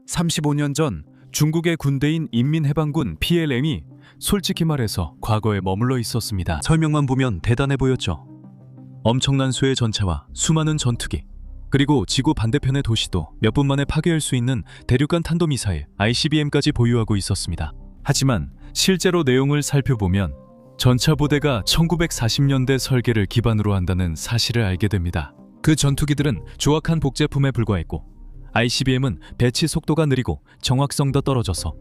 35년 전 중국의 군대인 인민해방군 PLM이 솔직히 말해서 과거에 머물러 있었습니다. 설명만 보면 대단해 보였죠. 엄청난 수의 전차와 수많은 전투기, 그리고 지구 반대편의 도시도 몇 분 만에 파괴할 수 있는 대륙간 탄도미사일 ICBM까지 보유하고 있었습니다. 하지만 실제로 내용을 살펴보면 전차 부대가 1940년대 설계를 기반으로 한다는 사실을 알게 됩니다. 그 전투기들은 조악한 복제품에 불과했고 ICBM은 배치 속도가 느리고 정확성도 떨어져서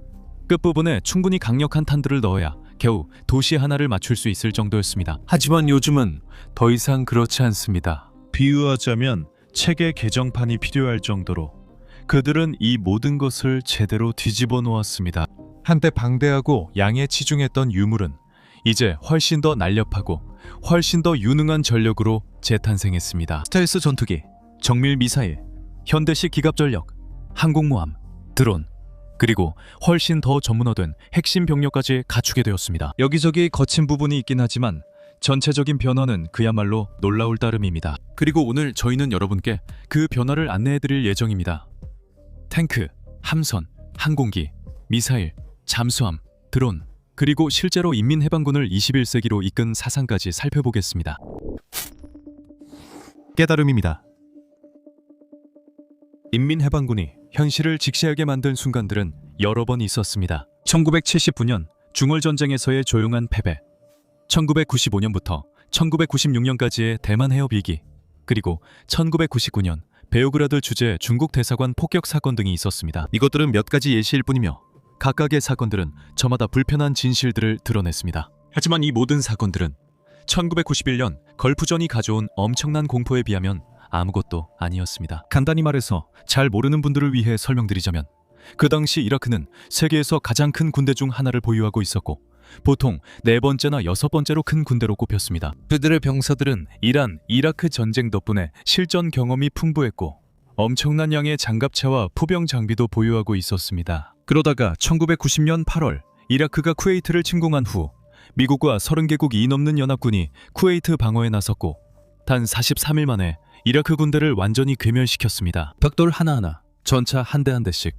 끝부분에 충분히 강력한 탄두를 넣어야 겨우 도시 하나를 맞출 수 있을 정도였습니다. 하지만 요즘은 더 이상 그렇지 않습니다. 비유하자면 체계 개정판이 필요할 정도로 그들은 이 모든 것을 제대로 뒤집어 놓았습니다. 한때 방대하고 양에 치중했던 유물은 이제 훨씬 더 날렵하고 훨씬 더 유능한 전력으로 재탄생했습니다. 스텔스 전투기, 정밀 미사일, 현대식 기갑전력, 항공모함, 드론, 그리고 훨씬 더 전문화된 핵심 병력까지 갖추게 되었습니다. 여기저기 거친 부분이 있긴 하지만 전체적인 변화는 그야말로 놀라울 따름입니다. 그리고 오늘 저희는 여러분께 그 변화를 안내해드릴 예정입니다. 탱크, 함선, 항공기, 미사일, 잠수함, 드론, 그리고 실제로 인민해방군을 21세기로 이끈 사상까지 살펴보겠습니다. 깨달음입니다. 인민해방군이 현실을 직시하게 만든 순간들은 여러 번 있었습니다. 1979년 중월전쟁에서의 조용한 패배, 1995년부터 1996년까지의 대만 해협 위기, 그리고 1999년 베오그라드 주재 중국 대사관 폭격 사건 등이 있었습니다. 이것들은 몇 가지 예시일 뿐이며 각각의 사건들은 저마다 불편한 진실들을 드러냈습니다. 하지만 이 모든 사건들은 1991년 걸프전이 가져온 엄청난 공포에 비하면 아무것도 아니었습니다. 간단히 말해서 잘 모르는 분들을 위해 설명드리자면 그 당시 이라크는 세계에서 가장 큰 군대 중 하나를 보유하고 있었고 보통 4번째나 6번째로 큰 군대로 꼽혔습니다. 그들의 병사들은 이란, 이라크 전쟁 덕분에 실전 경험이 풍부했고 엄청난 양의 장갑차와 포병 장비도 보유하고 있었습니다. 그러다가 1990년 8월 이라크가 쿠웨이트를 침공한 후 미국과 30개국이 넘는 연합군이 쿠웨이트 방어에 나섰고 단 43일 만에 이라크 군대를 완전히 괴멸시켰습니다. 벽돌 하나하나, 전차 한 대 한 대씩.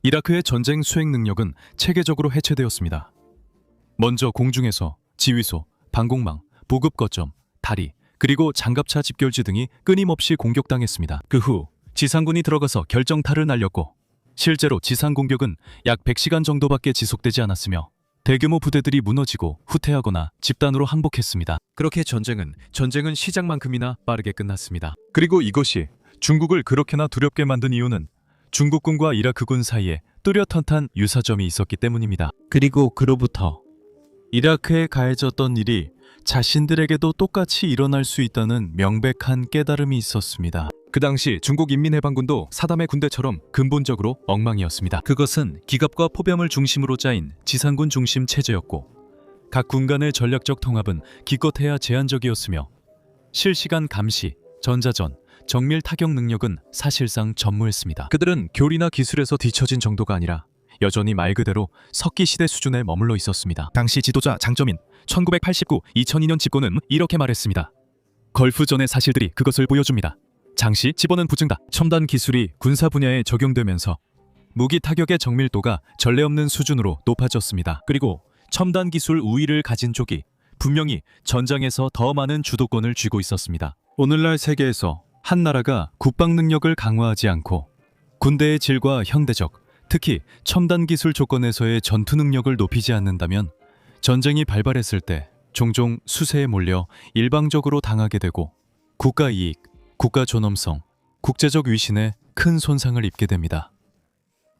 이라크의 전쟁 수행 능력은 체계적으로 해체되었습니다. 먼저 공중에서 지휘소, 방공망, 보급 거점, 다리, 그리고 장갑차 집결지 등이 끊임없이 공격당했습니다. 그 후 지상군이 들어가서 결정타를 날렸고 실제로 지상 공격은 약 100시간 정도밖에 지속되지 않았으며 대규모 부대들이 무너지고 후퇴하거나 집단으로 항복했습니다. 그렇게 전쟁은 시작만큼이나 빠르게 끝났습니다. 그리고 이것이 중국을 그렇게나 두렵게 만든 이유는 중국군과 이라크군 사이에 뚜렷한 유사점이 있었기 때문입니다. 그리고 그로부터 이라크에 가해졌던 일이 자신들에게도 똑같이 일어날 수 있다는 명백한 깨달음이 있었습니다. 그 당시 중국 인민해방군도 사담의 군대처럼 근본적으로 엉망이었습니다. 그것은 기갑과 포병을 중심으로 짜인 지상군 중심 체제였고 각 군 간의 전략적 통합은 기껏해야 제한적이었으며 실시간 감시, 전자전, 정밀 타격 능력은 사실상 전무했습니다. 그들은 교리나 기술에서 뒤처진 정도가 아니라 여전히 말 그대로 석기시대 수준에 머물러 있었습니다. 당시 지도자 장쩌민 1989-2002년 집권은 이렇게 말했습니다. 걸프전의 사실들이 그것을 보여줍니다. 장시 집어는 부증다. 첨단 기술이 군사 분야에 적용되면서 무기 타격의 정밀도가 전례 없는 수준으로 높아졌습니다. 그리고 첨단 기술 우위를 가진 쪽이 분명히 전장에서 더 많은 주도권을 쥐고 있었습니다. 오늘날 세계에서 한 나라가 국방 능력을 강화하지 않고 군대의 질과 현대적, 특히 첨단 기술 조건에서의 전투 능력을 높이지 않는다면 전쟁이 발발했을 때 종종 수세에 몰려 일방적으로 당하게 되고 국가 이익, 국가 존엄성, 국제적 위신에 큰 손상을 입게 됩니다.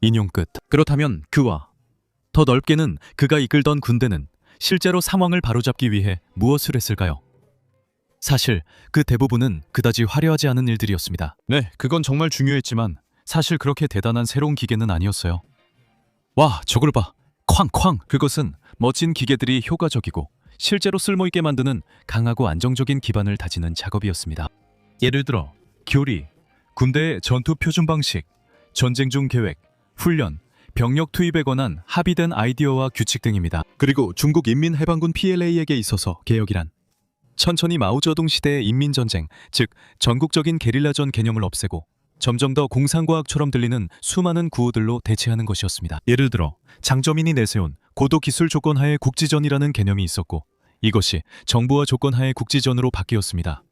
인용 끝. 그렇다면 그와 더 넓게는 그가 이끌던 군대는 실제로 상황을 바로잡기 위해 무엇을 했을까요? 사실 그 대부분은 그다지 화려하지 않은 일들이었습니다. 네, 그건 정말 중요했지만 사실 그렇게 대단한 새로운 기계는 아니었어요. 와, 저걸 봐. 쾅쾅. 그것은 멋진 기계들이 효과적이고 실제로 쓸모있게 만드는 강하고 안정적인 기반을 다지는 작업이었습니다. 예를 들어 교리, 군대의 전투 표준 방식, 전쟁 중 계획, 훈련, 병력 투입에 관한 합의된 아이디어와 규칙 등입니다. 그리고 중국 인민해방군 PLA에게 있어서 개혁이란 천천히 마오쩌둥 시대의 인민전쟁, 즉 전국적인 게릴라전 개념을 없애고 점점 더 공상과학처럼 들리는 수많은 구호들로 대체하는 것이었습니다. 예를 들어 장저민이 내세운 고도기술 조건하에 국지전이라는 개념이 있었고 이것이 정부와 조건하에 국지전으로 바뀌었습니다.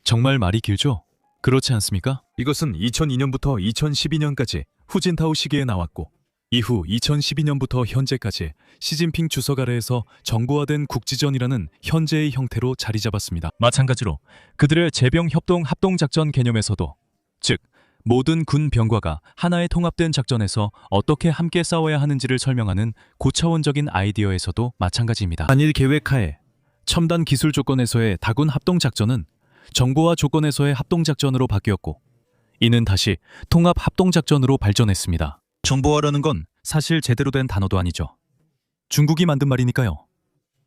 정말 말이 길죠? 그렇지 않습니까? 이것은 2002년부터 2012년까지 후진타오 시기에 나왔고 이후 2012년부터 현재까지 시진핑 주석 아래에서 정부화된 국지전이라는 현재의 형태로 자리 잡았습니다. 마찬가지로 그들의 제병협동 합동작전 개념에서도 즉 모든 군 병과가 하나의 통합된 작전에서 어떻게 함께 싸워야 하는지를 설명하는 고차원적인 아이디어에서도 마찬가지입니다. 한일 계획하에 첨단 기술 조건에서의 다군 합동작전은 정보화 조건에서의 합동작전으로 바뀌었고 이는 다시 통합 합동작전으로 발전했습니다. 정보화라는 건 사실 제대로 된 단어도 아니죠. 중국이 만든 말이니까요.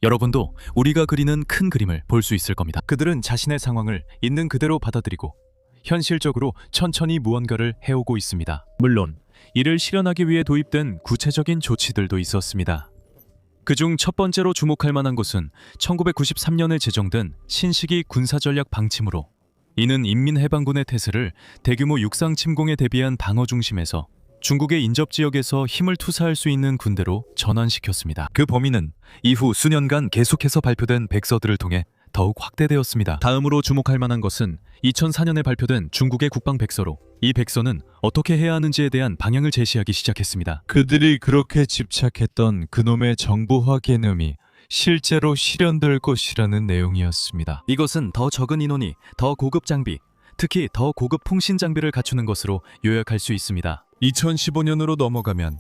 여러분도 우리가 그리는 큰 그림을 볼 수 있을 겁니다. 그들은 자신의 상황을 있는 그대로 받아들이고 현실적으로 천천히 무언가를 해오고 있습니다. 물론 이를 실현하기 위해 도입된 구체적인 조치들도 있었습니다. 그중 첫 번째로 주목할 만한 것은 1993년에 제정된 신시기 군사전략 방침으로 이는 인민해방군의 태세를 대규모 육상 침공에 대비한 방어 중심에서 중국의 인접지역에서 힘을 투사할 수 있는 군대로 전환시켰습니다. 그 범위는 이후 수년간 계속해서 발표된 백서들을 통해 더욱 확대되었습니다. 다음으로 주목할 만한 것은 2004년에 발표된 중국의 국방 백서로 이 백서는 어떻게 해야 하는지에 대한 방향을 제시하기 시작했습니다. 그들이 그렇게 집착했던 그놈의 정보화 개념이 실제로 실현될 것이라는 내용이었습니다. 이것은 더 적은 인원이 더 고급 장비, 특히 더 고급 통신 장비를 갖추는 것으로 요약할 수 있습니다. 2015년으로 넘어가면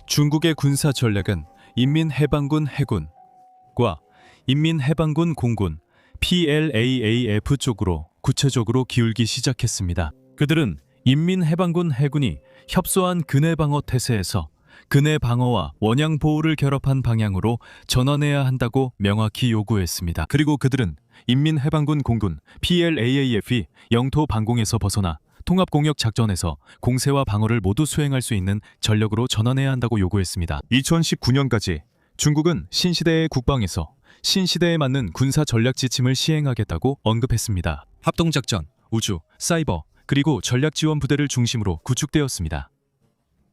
중국의 군사 전략은 인민해방군 해군과 인민해방군 공군 PLAAF 쪽으로 구체적으로 기울기 시작했습니다. 그들은 인민해방군 해군이 협소한 근해 방어 태세에서 근해 방어와 원양 보호를 결합한 방향으로 전환해야 한다고 명확히 요구했습니다. 그리고 그들은 인민해방군 공군 PLAAF이 영토 방공에서 벗어나 통합공역 작전에서 공세와 방어를 모두 수행할 수 있는 전력으로 전환해야 한다고 요구했습니다. 2019년까지 중국은 신시대의 국방에서 신시대에 맞는 군사 전략 지침을 시행하겠다고 언급했습니다. 합동작전, 우주, 사이버, 그리고 전략 지원 부대를 중심으로 구축되었습니다.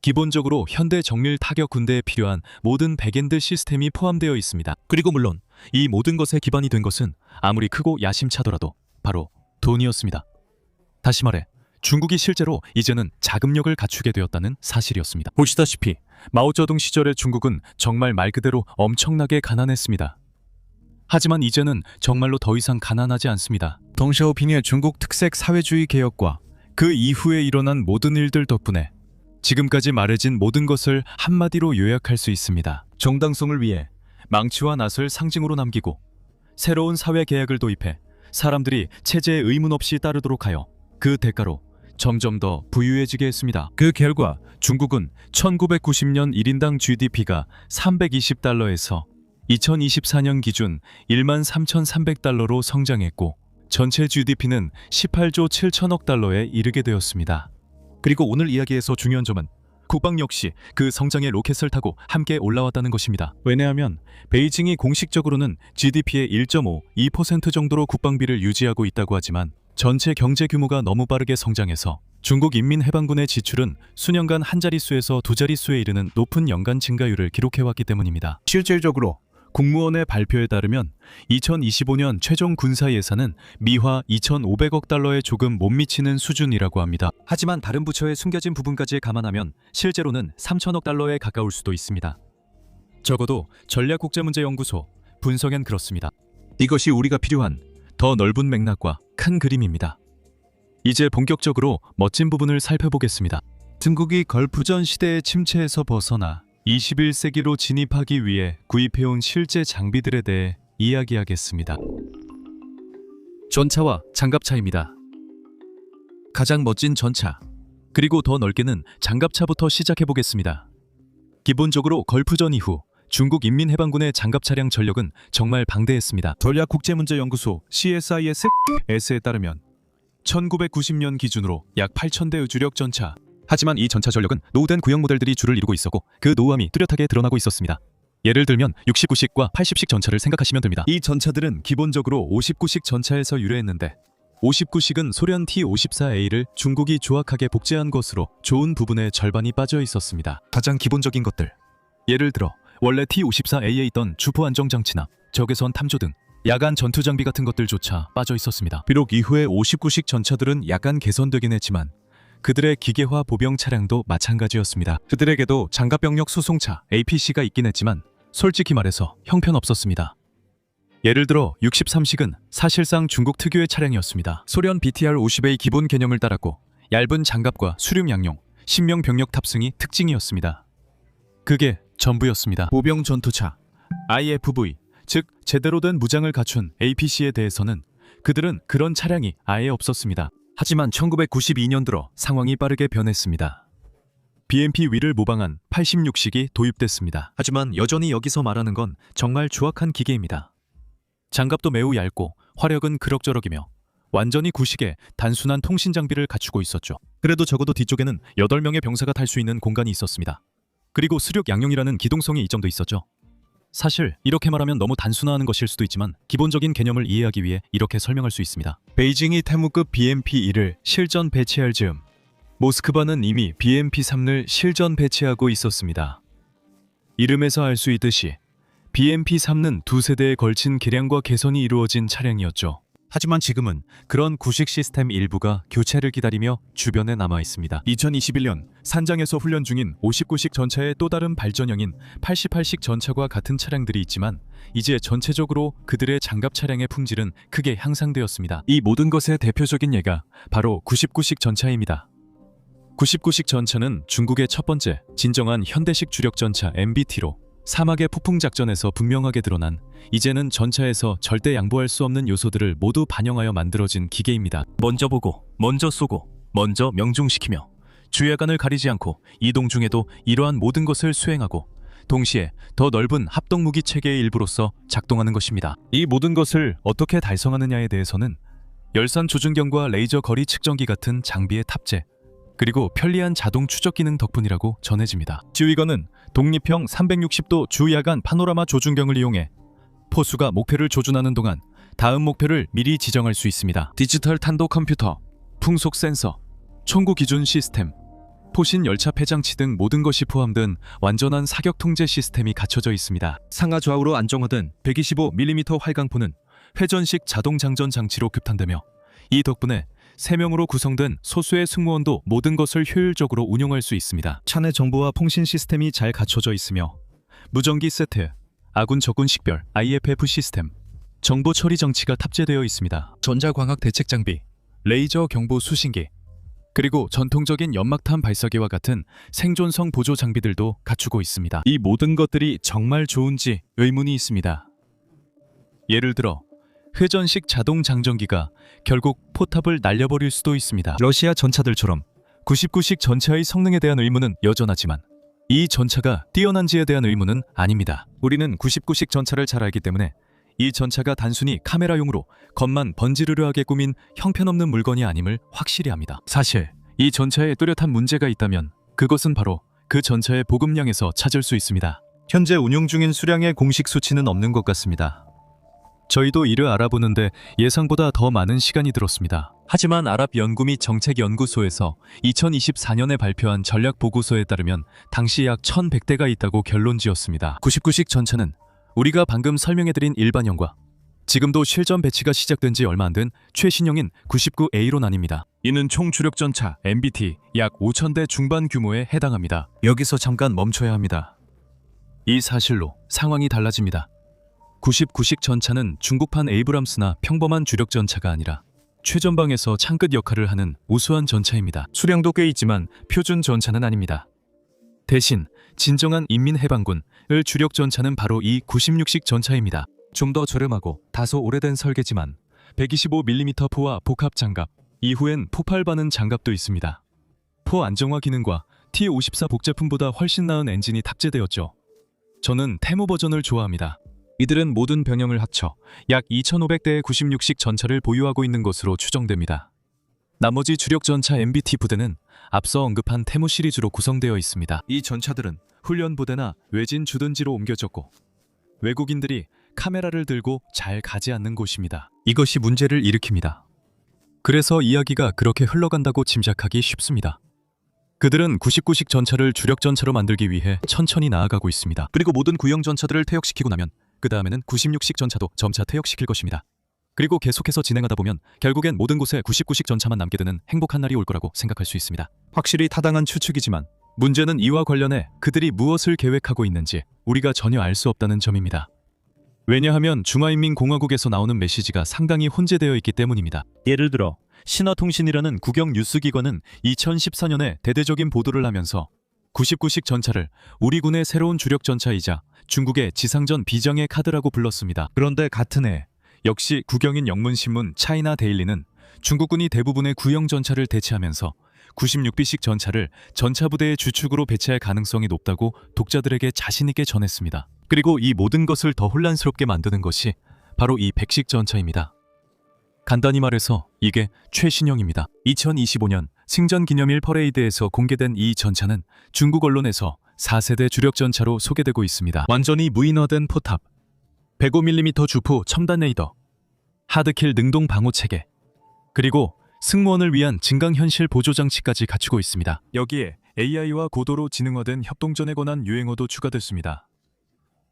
기본적으로 현대 정밀 타격 군대에 필요한 모든 백엔드 시스템이 포함되어 있습니다. 그리고 물론 이 모든 것에 기반이 된 것은 아무리 크고 야심차더라도 바로 돈이었습니다. 다시 말해 중국이 실제로 이제는 자금력을 갖추게 되었다는 사실이었습니다. 보시다시피 마오쩌둥 시절의 중국은 정말 말 그대로 엄청나게 가난했습니다. 하지만 이제는 정말로 더 이상 가난하지 않습니다. 덩샤오핑의 중국 특색 사회주의 개혁과 그 이후에 일어난 모든 일들 덕분에 지금까지 말해진 모든 것을 한마디로 요약할 수 있습니다. 정당성을 위해 망치와 낫을 상징으로 남기고 새로운 사회 계약을 도입해 사람들이 체제에 의문 없이 따르도록 하여 그 대가로 점점 더 부유해지게 했습니다. 그 결과 중국은 1990년 1인당 GDP가 320달러에서 2024년 기준 13,300달러로 성장했고 전체 GDP는 18조 7천억 달러에 이르게 되었습니다. 그리고 오늘 이야기에서 중요한 점은 국방 역시 그 성장의 로켓을 타고 함께 올라왔다는 것입니다. 왜냐하면 베이징이 공식적으로는 GDP의 1.5, 2% 정도로 국방비를 유지하고 있다고 하지만 전체 경제 규모가 너무 빠르게 성장해서 중국 인민해방군의 지출은 수년간 한 자릿수에서 두 자릿수에 이르는 높은 연간 증가율을 기록해왔기 때문입니다. 실질적으로 국무원의 발표에 따르면 2025년 최종 군사 예산은 미화 2,500억 달러에 조금 못 미치는 수준이라고 합니다. 하지만 다른 부처의 숨겨진 부분까지 감안하면 실제로는 3천억 달러에 가까울 수도 있습니다. 적어도 전략국제문제연구소 분석엔 그렇습니다. 이것이 우리가 필요한 더 넓은 맥락과 큰 그림입니다. 이제 본격적으로 멋진 부분을 살펴보겠습니다. 중국이 걸프전 시대의 침체에서 벗어나 21세기로 진입하기 위해 구입해온 실제 장비들에 대해 이야기하겠습니다. 전차와 장갑차입니다. 가장 멋진 전차, 그리고 더 넓게는 장갑차부터 시작해보겠습니다. 기본적으로 걸프전 이후 중국 인민해방군의 장갑차량 전력은 정말 방대했습니다. 전략국제문제연구소 CSIS에 따르면 1990년 기준으로 약 8,000대의 주력 전차, 하지만 이 전차 전력은 노후된 구형 모델들이 주를 이루고 있었고 그 노후함이 뚜렷하게 드러나고 있었습니다. 예를 들면 69식과 80식 전차를 생각하시면 됩니다. 이 전차들은 기본적으로 59식 전차에서 유래했는데 59식은 소련 T-54A를 중국이 조악하게 복제한 것으로 좋은 부분의 절반이 빠져 있었습니다. 가장 기본적인 것들. 예를 들어 원래 T-54A에 있던 주포 안정 장치나 적외선 탐조 등 야간 전투 장비 같은 것들조차 빠져 있었습니다. 비록 이후에 59식 전차들은 약간 개선되긴 했지만 그들의 기계화 보병 차량도 마찬가지였습니다. 그들에게도 장갑병력 수송차 APC가 있긴 했지만 솔직히 말해서 형편없었습니다. 예를 들어 63식은 사실상 중국 특유의 차량이었습니다. 소련 BTR-50의 기본 개념을 따랐고 얇은 장갑과 수륙 양용, 신명 병력 탑승이 특징이었습니다. 그게 전부였습니다. 보병 전투차, IFV, 즉 제대로 된 무장을 갖춘 APC에 대해서는 그들은 그런 차량이 아예 없었습니다. 하지만 1992년 들어 상황이 빠르게 변했습니다. BMP 위를 모방한 86식이 도입됐습니다. 하지만 여전히 여기서 말하는 건 정말 조악한 기계입니다. 장갑도 매우 얇고 화력은 그럭저럭이며 완전히 구식의 단순한 통신 장비를 갖추고 있었죠. 그래도 적어도 뒤쪽에는 8명의 병사가 탈 수 있는 공간이 있었습니다. 그리고 수륙 양용이라는 기동성의 이점도 있었죠. 사실 이렇게 말하면 너무 단순화하는 것일 수도 있지만 기본적인 개념을 이해하기 위해 이렇게 설명할 수 있습니다. 베이징이 태무급 BMP-1을 실전 배치할 즈음 모스크바는 이미 BMP-3을 실전 배치하고 있었습니다. 이름에서 알 수 있듯이 BMP-3는 두 세대에 걸친 개량과 개선이 이루어진 차량이었죠. 하지만 지금은 그런 구식 시스템 일부가 교체를 기다리며 주변에 남아 있습니다. 2021년 산장에서 훈련 중인 59식 전차의 또 다른 발전형인 88식 전차와 같은 차량들이 있지만 이제 전체적으로 그들의 장갑 차량의 품질은 크게 향상되었습니다. 이 모든 것의 대표적인 예가 바로 99식 전차입니다. 99식 전차는 중국의 첫 번째 진정한 현대식 주력 전차 MBT로 사막의 폭풍 작전에서 분명하게 드러난 이제는 전차에서 절대 양보할 수 없는 요소들을 모두 반영하여 만들어진 기계입니다. 먼저 보고, 먼저 쏘고, 먼저 명중시키며 주야간을 가리지 않고 이동 중에도 이러한 모든 것을 수행하고 동시에 더 넓은 합동무기 체계의 일부로서 작동하는 것입니다. 이 모든 것을 어떻게 달성하느냐에 대해서는 열산 조준경과 레이저 거리 측정기 같은 장비의 탑재, 그리고 편리한 자동 추적 기능 덕분이라고 전해집니다. 지휘관은 독립형 360도 주야간 파노라마 조준경을 이용해 포수가 목표를 조준하는 동안 다음 목표를 미리 지정할 수 있습니다. 디지털 탄도 컴퓨터, 풍속 센서, 총구 기준 시스템, 포신 열차 폐장치 등 모든 것이 포함된 완전한 사격 통제 시스템이 갖춰져 있습니다. 상하 좌우로 안정화된 125mm 활강포는 회전식 자동 장전 장치로 급탄되며 이 덕분에 3명으로 구성된 소수의 승무원도 모든 것을 효율적으로 운용할 수 있습니다. 차내 정보와 통신 시스템이 잘 갖춰져 있으며 무전기 세트, 아군 적군 식별, IFF 시스템, 정보 처리 장치가 탑재되어 있습니다. 전자광학 대책 장비, 레이저 경보 수신기, 그리고 전통적인 연막탄 발사기와 같은 생존성 보조 장비들도 갖추고 있습니다. 이 모든 것들이 정말 좋은지 의문이 있습니다. 예를 들어 회전식 자동 장전기가 결국 포탑을 날려버릴 수도 있습니다. 러시아 전차들처럼 99식 전차의 성능에 대한 의문은 여전하지만 이 전차가 뛰어난지에 대한 의문은 아닙니다. 우리는 99식 전차를 잘 알기 때문에 이 전차가 단순히 카메라용으로 겉만 번지르르하게 꾸민 형편없는 물건이 아님을 확실히 합니다. 사실 이 전차에 뚜렷한 문제가 있다면 그것은 바로 그 전차의 보급량에서 찾을 수 있습니다. 현재 운용 중인 수량의 공식 수치는 없는 것 같습니다. 저희도 이를 알아보는데 예상보다 더 많은 시간이 들었습니다. 하지만 아랍 연구 및 정책연구소에서 2024년에 발표한 전략보고서에 따르면 당시 약 1100대가 있다고 결론지었습니다. 99식 전차는 우리가 방금 설명해드린 일반형과 지금도 실전 배치가 시작된 지 얼마 안 된 최신형인 99A로 나뉩니다. 이는 총 주력 전차 MBT 약 5000대 중반 규모에 해당합니다. 여기서 잠깐 멈춰야 합니다. 이 사실로 상황이 달라집니다. 99식 전차는 중국판 에이브람스나 평범한 주력 전차가 아니라 최전방에서 창끝 역할을 하는 우수한 전차입니다. 수량도 꽤 있지만 표준 전차는 아닙니다. 대신 진정한 인민해방군을 주력 전차는 바로 이 96식 전차입니다. 좀 더 저렴하고 다소 오래된 설계지만 125mm 포와 복합 장갑, 이후엔 포팔 바는 장갑도 있습니다. 포 안정화 기능과 T-54 복제품보다 훨씬 나은 엔진이 탑재되었죠. 저는 태무 버전을 좋아합니다. 이들은 모든 병영을 합쳐 약 2500대의 96식 전차를 보유하고 있는 것으로 추정됩니다. 나머지 주력 전차 MBT 부대는 앞서 언급한 태무 시리즈로 구성되어 있습니다. 이 전차들은 훈련 부대나 외진 주둔지로 옮겨졌고 외국인들이 카메라를 들고 잘 가지 않는 곳입니다. 이것이 문제를 일으킵니다. 그래서 이야기가 그렇게 흘러간다고 짐작하기 쉽습니다. 그들은 99식 전차를 주력 전차로 만들기 위해 천천히 나아가고 있습니다. 그리고 모든 구형 전차들을 퇴역시키고 나면 그 다음에는 96식 전차도 점차 퇴역시킬 것입니다. 그리고 계속해서 진행하다 보면 결국엔 모든 곳에 99식 전차만 남게 되는 행복한 날이 올 거라고 생각할 수 있습니다. 확실히 타당한 추측이지만 문제는 이와 관련해 그들이 무엇을 계획하고 있는지 우리가 전혀 알 수 없다는 점입니다. 왜냐하면 중화인민공화국에서 나오는 메시지가 상당히 혼재되어 있기 때문입니다. 예를 들어 신화통신이라는 국영 뉴스기관은 2014년에 대대적인 보도를 하면서 99식 전차를 우리 군의 새로운 주력 전차이자 중국의 지상전 비장의 카드라고 불렀습니다. 그런데 같은 해 역시 국영인 영문신문 차이나 데일리는 중국군이 대부분의 구형 전차를 대체하면서 96비식 전차를 전차부대의 주축으로 배치할 가능성이 높다고 독자들에게 자신있게 전했습니다. 그리고 이 모든 것을 더 혼란스럽게 만드는 것이 바로 이 100식 전차입니다. 간단히 말해서 이게 최신형입니다. 2025년 승전기념일 퍼레이드에서 공개된 이 전차는 중국 언론에서 4세대 주력 전차로 소개되고 있습니다. 완전히 무인화된 포탑, 105mm 주포 첨단 레이더, 하드킬 능동 방호 체계, 그리고 승무원을 위한 증강현실 보조 장치까지 갖추고 있습니다. 여기에 AI와 고도로 지능화된 협동전에 관한 유행어도 추가됐습니다.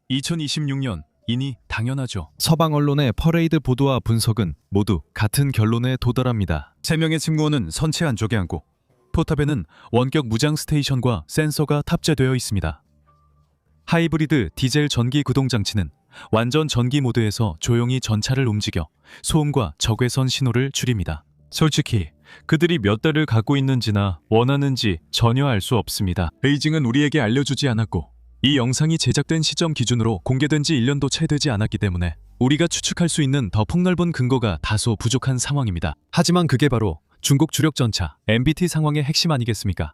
2026년 이니 당연하죠. 서방 언론의 퍼레이드 보도와 분석은 모두 같은 결론에 도달합니다. 3명의 승무원은 선체 안쪽에 앉고 포탑에는 원격 무장 스테이션과 센서가 탑재되어 있습니다. 하이브리드 디젤 전기 구동 장치는 완전 전기 모드에서 조용히 전차를 움직여 소음과 적외선 신호를 줄입니다. 솔직히 그들이 몇 대를 갖고 있는지나 원하는지 전혀 알 수 없습니다. 베이징은 우리에게 알려주지 않았고 이 영상이 제작된 시점 기준으로 공개된 지 1년도 채 되지 않았기 때문에 우리가 추측할 수 있는 더 폭넓은 근거가 다소 부족한 상황입니다. 하지만 그게 바로 중국 주력 전차 MBT 상황의 핵심 아니겠습니까?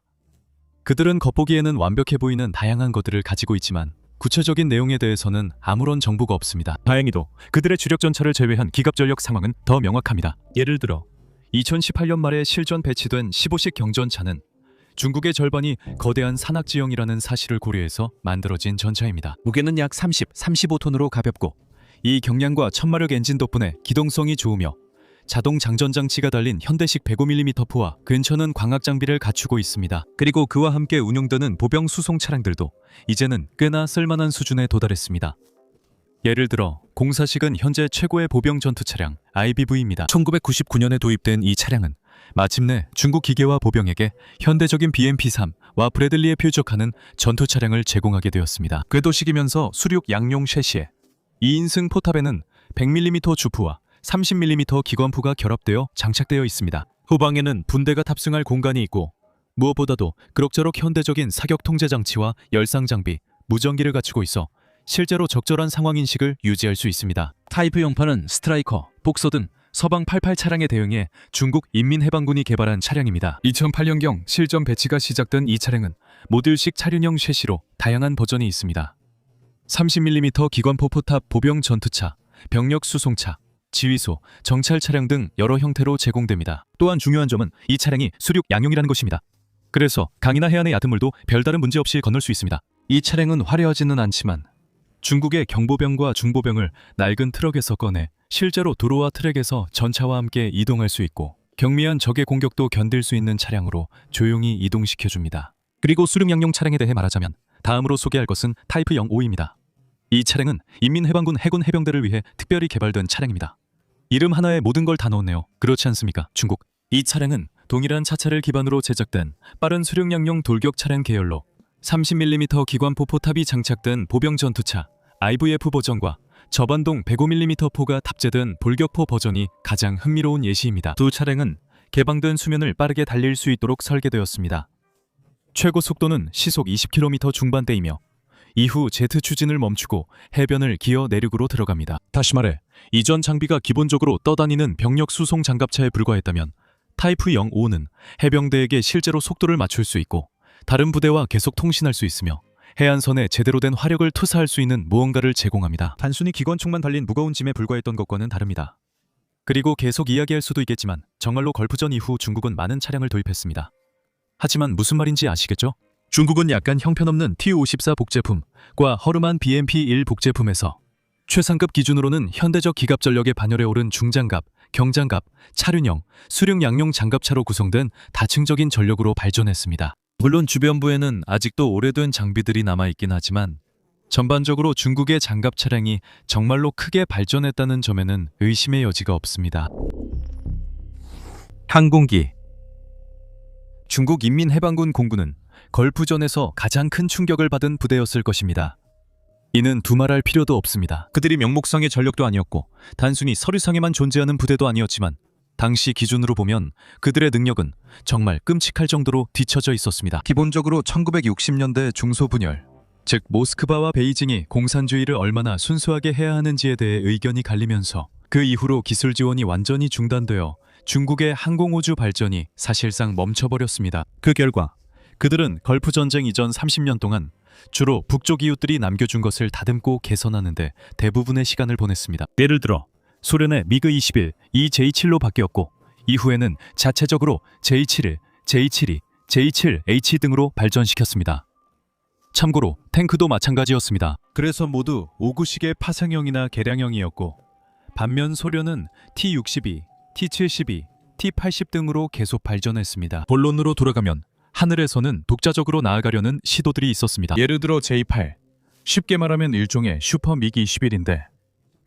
그들은 겉보기에는 완벽해 보이는 다양한 것들을 가지고 있지만 구체적인 내용에 대해서는 아무런 정보가 없습니다. 다행히도 그들의 주력 전차를 제외한 기갑 전력 상황은 더 명확합니다. 예를 들어 2018년 말에 실전 배치된 15식 경전차는 중국의 절반이 거대한 산악지형이라는 사실을 고려해서 만들어진 전차입니다. 무게는 약 35톤으로 가볍고 이 경량과 천마력 엔진 덕분에 기동성이 좋으며 자동 장전 장치가 달린 현대식 105mm 포와 괜찮은 광학 장비를 갖추고 있습니다. 그리고 그와 함께 운용되는 보병 수송 차량들도 이제는 꽤나 쓸만한 수준에 도달했습니다. 예를 들어 공사식은 현재 최고의 보병 전투 차량 IBV입니다. 1999년에 도입된 이 차량은 마침내 중국 기계와 보병에게 현대적인 BMP-3와 브래들리에 표적하는 전투 차량을 제공하게 되었습니다. 궤도식이면서 수륙 양용 셰시에 2인승 포탑에는 100mm 주포와 30mm 기관포가 결합되어 장착되어 있습니다. 후방에는 분대가 탑승할 공간이 있고 무엇보다도 그럭저럭 현대적인 사격 통제 장치와 열상 장비, 무전기를 갖추고 있어 실제로 적절한 상황 인식을 유지할 수 있습니다. 타이프 영파는 스트라이커, 복서 등 서방 88 차량에 대응해 중국 인민해방군이 개발한 차량입니다. 2008년경 실전 배치가 시작된 이 차량은 모듈식 차륜형 셰시로 다양한 버전이 있습니다. 30mm 기관포 포탑 보병 전투차, 병력 수송차, 지휘소, 정찰 차량 등 여러 형태로 제공됩니다. 또한 중요한 점은 이 차량이 수륙 양용이라는 것입니다. 그래서 강이나 해안의 얕은 물도 별다른 문제 없이 건널 수 있습니다. 이 차량은 화려하지는 않지만 중국의 경보병과 중보병을 낡은 트럭에서 꺼내 실제로 도로와 트랙에서 전차와 함께 이동할 수 있고 경미한 적의 공격도 견딜 수 있는 차량으로 조용히 이동시켜줍니다. 그리고 수륙 양용 차량에 대해 말하자면 다음으로 소개할 것은 타이프 05입니다. 이 차량은 인민해방군 해군 해병대를 위해 특별히 개발된 차량입니다. 이름 하나에 모든 걸 다 넣었네요. 그렇지 않습니까? 중국. 이 차량은 동일한 차체를 기반으로 제작된 빠른 수륙 양용 돌격 차량 계열로 30mm 기관포 포탑이 장착된 보병 전투차 IVF 버전과 저반동 105mm 포가 탑재된 돌격포 버전이 가장 흥미로운 예시입니다. 두 차량은 개방된 수면을 빠르게 달릴 수 있도록 설계되었습니다. 최고 속도는 시속 20km 중반대이며 이후 제트 추진을 멈추고 해변을 기어 내륙으로 들어갑니다. 다시 말해 이전 장비가 기본적으로 떠다니는 병력 수송 장갑차에 불과했다면 타이프 05는 해병대에게 실제로 속도를 맞출 수 있고 다른 부대와 계속 통신할 수 있으며 해안선에 제대로 된 화력을 투사할 수 있는 무언가를 제공합니다. 단순히 기관총만 달린 무거운 짐에 불과했던 것과는 다릅니다. 그리고 계속 이야기할 수도 있겠지만 정말로 걸프전 이후 중국은 많은 차량을 도입했습니다. 하지만 무슨 말인지 아시겠죠? 중국은 약간 형편없는 T-54 복제품과 허름한 BMP-1 복제품에서 최상급 기준으로는 현대적 기갑 전력의 반열에 오른 중장갑, 경장갑, 차륜형, 수륙 양용 장갑차로 구성된 다층적인 전력으로 발전했습니다. 물론 주변부에는 아직도 오래된 장비들이 남아있긴 하지만 전반적으로 중국의 장갑 차량이 정말로 크게 발전했다는 점에는 의심의 여지가 없습니다. 항공기. 중국 인민해방군 공군은 걸프전에서 가장 큰 충격을 받은 부대였을 것입니다. 이는 두말할 필요도 없습니다. 그들이 명목상의 전력도 아니었고 단순히 서류상에만 존재하는 부대도 아니었지만 당시 기준으로 보면 그들의 능력은 정말 끔찍할 정도로 뒤처져 있었습니다. 기본적으로 1960년대 중소분열, 즉 모스크바와 베이징이 공산주의를 얼마나 순수하게 해야 하는지에 대해 의견이 갈리면서 그 이후로 기술 지원이 완전히 중단되어 중국의 항공우주 발전이 사실상 멈춰버렸습니다. 그 결과 그들은 걸프 전쟁 이전 30년 동안 주로 북쪽 이웃들이 남겨준 것을 다듬고 개선하는데 대부분의 시간을 보냈습니다. 예를 들어 소련의 미그 21, EJ7로 바뀌었고 이후에는 자체적으로 J71, J72, J7H 등으로 발전시켰습니다. 참고로 탱크도 마찬가지였습니다. 그래서 모두 5구식의 파상형이나 개량형이었고 반면 소련은 T-62, T-72, T-80 등으로 계속 발전했습니다. 본론으로 돌아가면 하늘에서는 독자적으로 나아가려는 시도들이 있었습니다. 예를 들어 J8, 쉽게 말하면 일종의 슈퍼 미그 21인데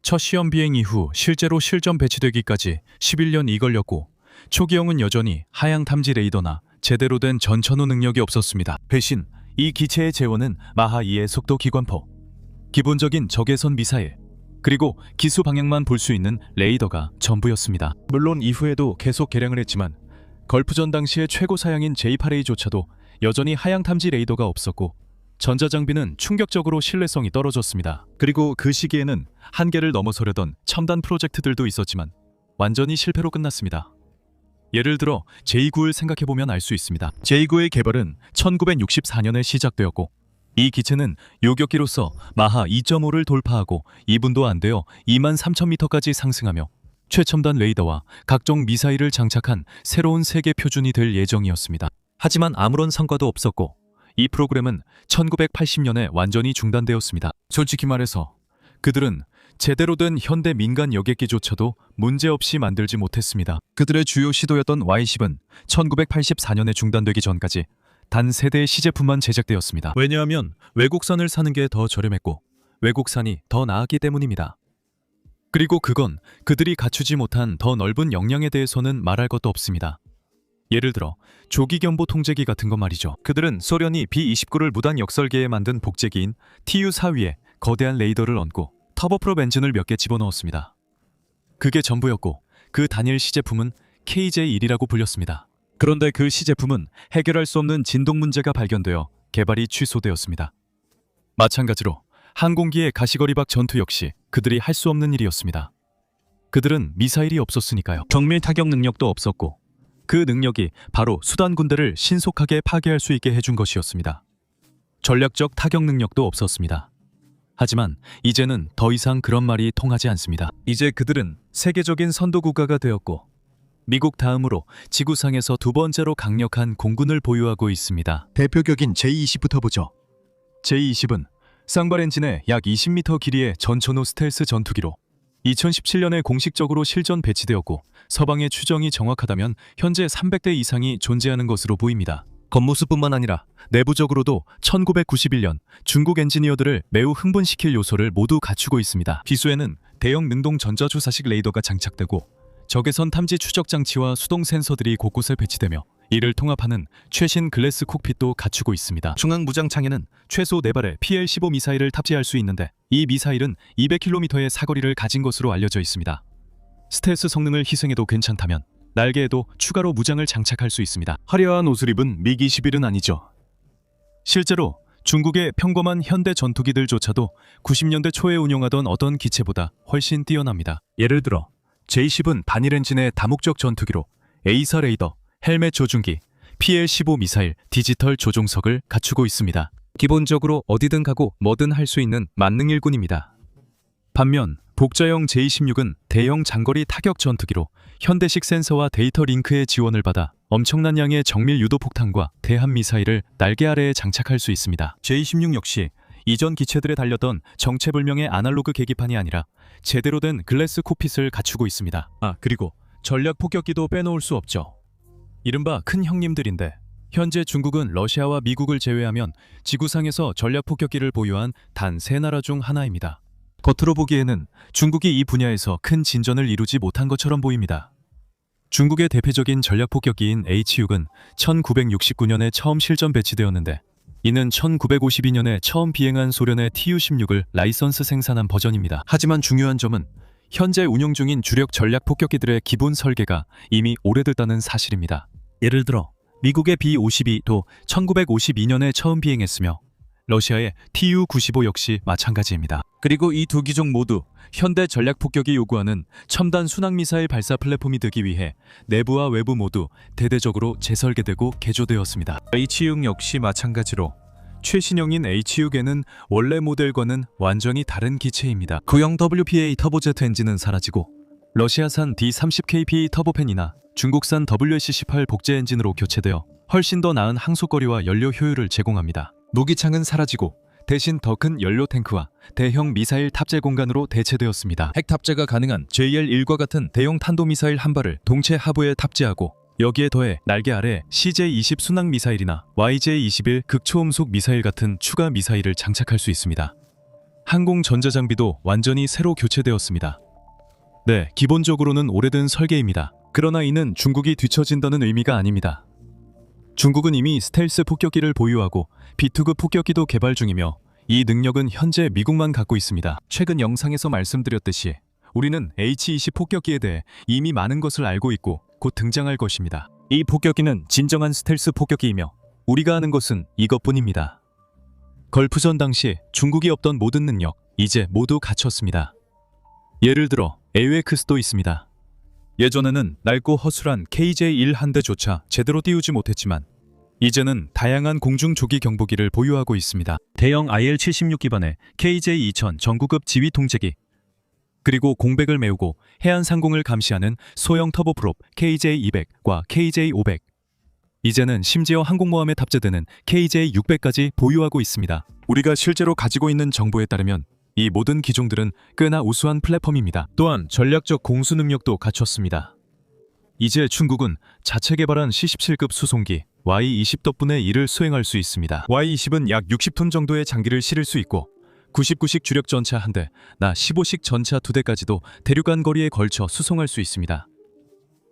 첫 시험 비행 이후 실제로 실전 배치되기까지 11년이 걸렸고 초기형은 여전히 하향 탐지 레이더나 제대로 된 전천후 능력이 없었습니다. 대신 이 기체의 재원은 마하 2의 속도 기관포, 기본적인 적외선 미사일, 그리고 기수 방향만 볼 수 있는 레이더가 전부였습니다. 물론 이후에도 계속 개량을 했지만 걸프전 당시의 최고 사양인 J8A조차도 여전히 하향 탐지 레이더가 없었고 전자장비는 충격적으로 신뢰성이 떨어졌습니다. 그리고 그 시기에는 한계를 넘어서려던 첨단 프로젝트들도 있었지만 완전히 실패로 끝났습니다. 예를 들어 J9을 생각해보면 알 수 있습니다. J9의 개발은 1964년에 시작되었고 이 기체는 요격기로서 마하 2.5를 돌파하고 2분도 안 되어 23,000m까지 상승하며 최첨단 레이더와 각종 미사일을 장착한 새로운 세계 표준이 될 예정이었습니다. 하지만 아무런 성과도 없었고 이 프로그램은 1980년에 완전히 중단되었습니다. 솔직히 말해서 그들은 제대로 된 현대 민간 여객기조차도 문제없이 만들지 못했습니다. 그들의 주요 시도였던 Y10은 1984년에 중단되기 전까지 단 3대의 시제품만 제작되었습니다. 왜냐하면 외국산을 사는 게 더 저렴했고 외국산이 더 나았기 때문입니다. 그리고 그건 그들이 갖추지 못한 더 넓은 역량에 대해서는 말할 것도 없습니다. 예를 들어 조기경보 통제기 같은 것 말이죠. 그들은 소련이 B-29를 무단 역설계에 만든 복제기인 TU-4 위에 거대한 레이더를 얹고 터보프롭 엔진을 몇 개 집어넣었습니다. 그게 전부였고 그 단일 시제품은 KJ-1이라고 불렸습니다. 그런데 그 시제품은 해결할 수 없는 진동 문제가 발견되어 개발이 취소되었습니다. 마찬가지로 항공기의 가시거리박 전투 역시 그들이 할 수 없는 일이었습니다. 그들은 미사일이 없었으니까요. 정밀 타격 능력도 없었고 그 능력이 바로 수단 군대를 신속하게 파괴할 수 있게 해준 것이었습니다. 전략적 타격 능력도 없었습니다. 하지만 이제는 더 이상 그런 말이 통하지 않습니다. 이제 그들은 세계적인 선도 국가가 되었고 미국 다음으로 지구상에서 두 번째로 강력한 공군을 보유하고 있습니다. 대표격인 J-20부터 보죠. J-20은 쌍발 엔진의 약 20m 길이의 전천후 스텔스 전투기로 2017년에 공식적으로 실전 배치되었고 서방의 추정이 정확하다면 현재 300대 이상이 존재하는 것으로 보입니다. 겉모습뿐만 아니라 내부적으로도 1991년 중국 엔지니어들을 매우 흥분시킬 요소를 모두 갖추고 있습니다. 기수에는 대형 능동 전자주사식 레이더가 장착되고 적외선 탐지 추적 장치와 수동 센서들이 곳곳에 배치되며 이를 통합하는 최신 글래스 콕핏도 갖추고 있습니다. 중앙 무장창에는 최소 4발의 PL-15 미사일을 탑재할 수 있는데 이 미사일은 200km의 사거리를 가진 것으로 알려져 있습니다. 스텔스 성능을 희생해도 괜찮다면 날개에도 추가로 무장을 장착할 수 있습니다. 화려한 옷을 입은 미그-21은 아니죠. 실제로 중국의 평범한 현대 전투기들조차도 90년대 초에 운용하던 어떤 기체보다 훨씬 뛰어납니다. 예를 들어 J-10은 단일 엔진의 다목적 전투기로 A사 레이더, 헬멧 조준기, PL-15 미사일, 디지털 조종석을 갖추고 있습니다. 기본적으로 어디든 가고 뭐든 할 수 있는 만능 일군입니다. 반면 복자형 J-16은 대형 장거리 타격 전투기로 현대식 센서와 데이터 링크의 지원을 받아 엄청난 양의 정밀 유도 폭탄과 대함 미사일을 날개 아래에 장착할 수 있습니다. J-16 역시 이전 기체들에 달렸던 정체불명의 아날로그 계기판이 아니라 제대로 된 글래스 콕핏을 갖추고 있습니다. 그리고 전략 폭격기도 빼놓을 수 없죠. 이른바 큰 형님들인데 현재 중국은 러시아와 미국을 제외하면 지구상에서 전략 폭격기를 보유한 단 3나라 중 하나입니다. 겉으로 보기에는 중국이 이 분야에서 큰 진전을 이루지 못한 것처럼 보입니다. 중국의 대표적인 전략 폭격기인 H-6은 1969년에 처음 실전 배치되었는데 이는 1952년에 처음 비행한 소련의 Tu-16을 라이선스 생산한 버전입니다. 하지만 중요한 점은 현재 운용 중인 주력 전략 폭격기들의 기본 설계가 이미 오래됐다는 사실입니다. 예를 들어 미국의 B-52도 1952년에 처음 비행했으며 러시아의 Tu-95 역시 마찬가지입니다. 그리고 이 두 기종 모두 현대 전략 폭격이 요구하는 첨단 순항미사일 발사 플랫폼이 되기 위해 내부와 외부 모두 대대적으로 재설계되고 개조되었습니다. H-6 역시 마찬가지로 최신형인 H-6에는 원래 모델과는 완전히 다른 기체입니다. 구형 WPA 터보제트 엔진은 사라지고 러시아산 D30KP 터보팬이나 중국산 WSC-8 복제 엔진으로 교체되어 훨씬 더 나은 항속거리와 연료 효율을 제공합니다. 무기창은 사라지고 대신 더 큰 연료 탱크와 대형 미사일 탑재 공간으로 대체되었습니다. 핵 탑재가 가능한 JL-1과 같은 대형 탄도미사일 한 발을 동체 하부에 탑재하고 여기에 더해 날개 아래 CJ-20 순항 미사일이나 YJ-21 극초음속 미사일 같은 추가 미사일을 장착할 수 있습니다. 항공 전자장비도 완전히 새로 교체되었습니다. 네, 기본적으로는 오래된 설계입니다. 그러나 이는 중국이 뒤처진다는 의미가 아닙니다. 중국은 이미 스텔스 폭격기를 보유하고 B2급 폭격기도 개발 중이며 이 능력은 현재 미국만 갖고 있습니다. 최근 영상에서 말씀드렸듯이 우리는 H-20 폭격기에 대해 이미 많은 것을 알고 있고 곧 등장할 것입니다. 이 폭격기는 진정한 스텔스 폭격기이며 우리가 아는 것은 이것뿐입니다. 걸프전 당시 중국이 없던 모든 능력, 이제 모두 갖췄습니다. 예를 들어 AWACS도 있습니다. 예전에는 낡고 허술한 KJ-1 한 대조차 제대로 띄우지 못했지만 이제는 다양한 공중 조기 경보기를 보유하고 있습니다. 대형 IL-76 기반의 KJ-2000 전구급 지휘 통제기, 그리고 공백을 메우고 해안 상공을 감시하는 소형 터보프롭 KJ-200과 KJ-500, 이제는 심지어 항공모함에 탑재되는 KJ-600까지 보유하고 있습니다. 우리가 실제로 가지고 있는 정보에 따르면 이 모든 기종들은 꽤나 우수한 플랫폼입니다. 또한 전략적 공수 능력도 갖췄습니다. 이제 중국은 자체 개발한 C-17급 수송기 Y-20 덕분에 이를 수행할 수 있습니다. Y-20은 약 60톤 정도의 장기를 실을 수 있고 99식 주력 전차 한 대, 나 15식 전차 2대까지도 대륙간 거리에 걸쳐 수송할 수 있습니다.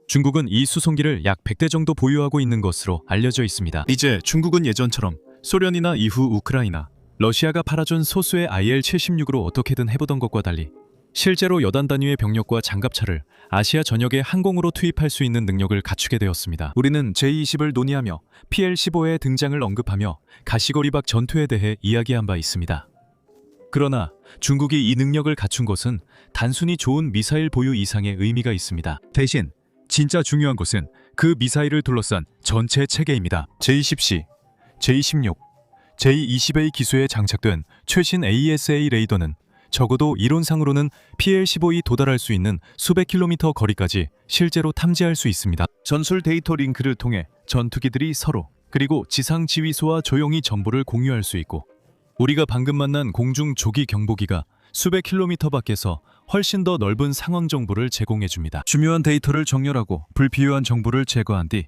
중국은 이 수송기를 약 100대 정도 보유하고 있는 것으로 알려져 있습니다. 이제 중국은 예전처럼 소련이나 이후 우크라이나, 러시아가 팔아준 소수의 IL-76으로 어떻게든 해보던 것과 달리 실제로 여단 단위의 병력과 장갑차를 아시아 전역에 항공으로 투입할 수 있는 능력을 갖추게 되었습니다. 우리는 J-20을 논의하며 PL-15의 등장을 언급하며 가시거리박 전투에 대해 이야기한 바 있습니다. 그러나 중국이 이 능력을 갖춘 것은 단순히 좋은 미사일 보유 이상의 의미가 있습니다. 대신 진짜 중요한 것은 그 미사일을 둘러싼 전체 체계입니다. J-10C, J-16, J-20A 기수에 장착된 최신 AESA 레이더는 적어도 이론상으로는 PL-15에 도달할 수 있는 수백 킬로미터 거리까지 실제로 탐지할 수 있습니다. 전술 데이터 링크를 통해 전투기들이 서로 그리고 지상 지휘소와 조용히 정보를 공유할 수 있고 우리가 방금 만난 공중 조기 경보기가 수백 킬로미터 밖에서 훨씬 더 넓은 상황 정보를 제공해줍니다. 중요한 데이터를 정렬하고 불필요한 정보를 제거한 뒤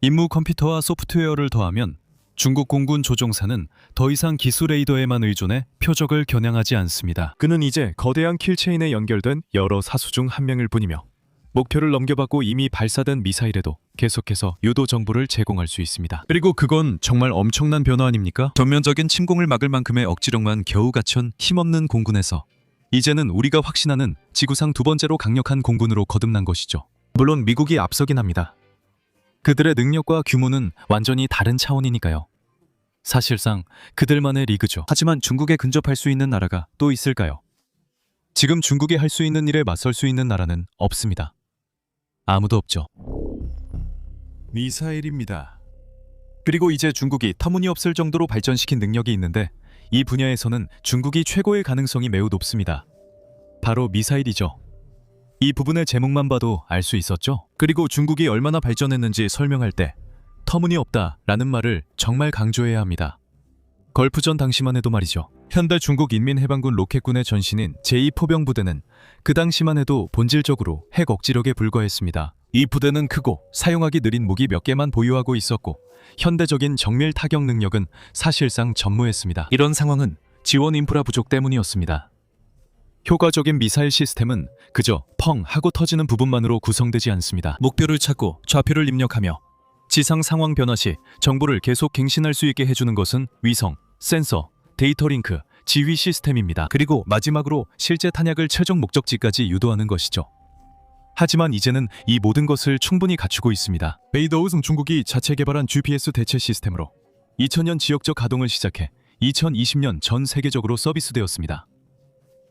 임무 컴퓨터와 소프트웨어를 더하면 중국 공군 조종사는 더 이상 기수 레이더에만 의존해 표적을 겨냥하지 않습니다. 그는 이제 거대한 킬체인에 연결된 여러 사수 중 한 명일 뿐이며 목표를 넘겨받고 이미 발사된 미사일에도 계속해서 유도 정보를 제공할 수 있습니다. 그리고 그건 정말 엄청난 변화 아닙니까? 전면적인 침공을 막을 만큼의 억지력만 겨우 갖춘 힘없는 공군에서 이제는 우리가 확신하는 지구상 두 번째로 강력한 공군으로 거듭난 것이죠. 물론 미국이 앞서긴 합니다. 그들의 능력과 규모는 완전히 다른 차원이니까요. 사실상 그들만의 리그죠. 하지만 중국에 근접할 수 있는 나라가 또 있을까요? 지금 중국이 할 수 있는 일에 맞설 수 있는 나라는 없습니다. 아무도 없죠. 미사일입니다. 그리고 이제 중국이 터무니없을 정도로 발전시킨 능력이 있는데 이 분야에서는 중국이 최고의 가능성이 매우 높습니다. 바로 미사일이죠. 이 부분의 제목만 봐도 알 수 있었죠? 그리고 중국이 얼마나 발전했는지 설명할 때 터무니없다 라는 말을 정말 강조해야 합니다. 걸프전 당시만 해도 말이죠. 현대 중국 인민해방군 로켓군의 전신인 제2포병부대는 그 당시만 해도 본질적으로 핵 억지력에 불과했습니다. 이 부대는 크고 사용하기 느린 무기 몇 개만 보유하고 있었고 현대적인 정밀 타격 능력은 사실상 전무했습니다. 이런 상황은 지원 인프라 부족 때문이었습니다. 효과적인 미사일 시스템은 그저 펑 하고 터지는 부분만으로 구성되지 않습니다. 목표를 찾고 좌표를 입력하며 지상 상황 변화 시 정보를 계속 갱신할 수 있게 해주는 것은 위성, 센서, 데이터 링크, 지휘 시스템입니다. 그리고 마지막으로 실제 탄약을 최종 목적지까지 유도하는 것이죠. 하지만 이제는 이 모든 것을 충분히 갖추고 있습니다. 베이더우승 중국이 자체 개발한 GPS 대체 시스템으로 2000년 지역적 가동을 시작해 2020년 전 세계적으로 서비스되었습니다.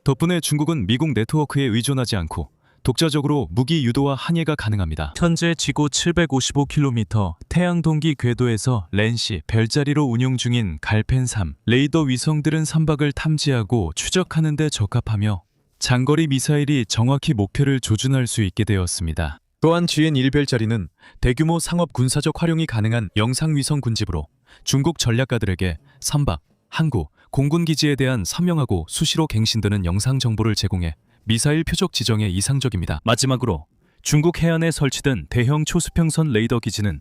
덕분에 중국은 미국 네트워크에 의존하지 않고 독자적으로 무기 유도와 항해가 가능합니다. 현재 지구 755km 태양 동기 궤도에서 렌시 별자리로 운용 중인 갈펜3 레이더 위성들은 선박을 탐지하고 추적하는 데 적합하며 장거리 미사일이 정확히 목표를 조준할 수 있게 되었습니다. 또한 GN1별자리는 대규모 상업 군사적 활용이 가능한 영상위성 군집으로 중국 전략가들에게 선박, 항구, 공군기지에 대한 선명하고 수시로 갱신되는 영상 정보를 제공해 미사일 표적 지정에 이상적입니다. 마지막으로 중국 해안에 설치된 대형 초수평선 레이더 기지는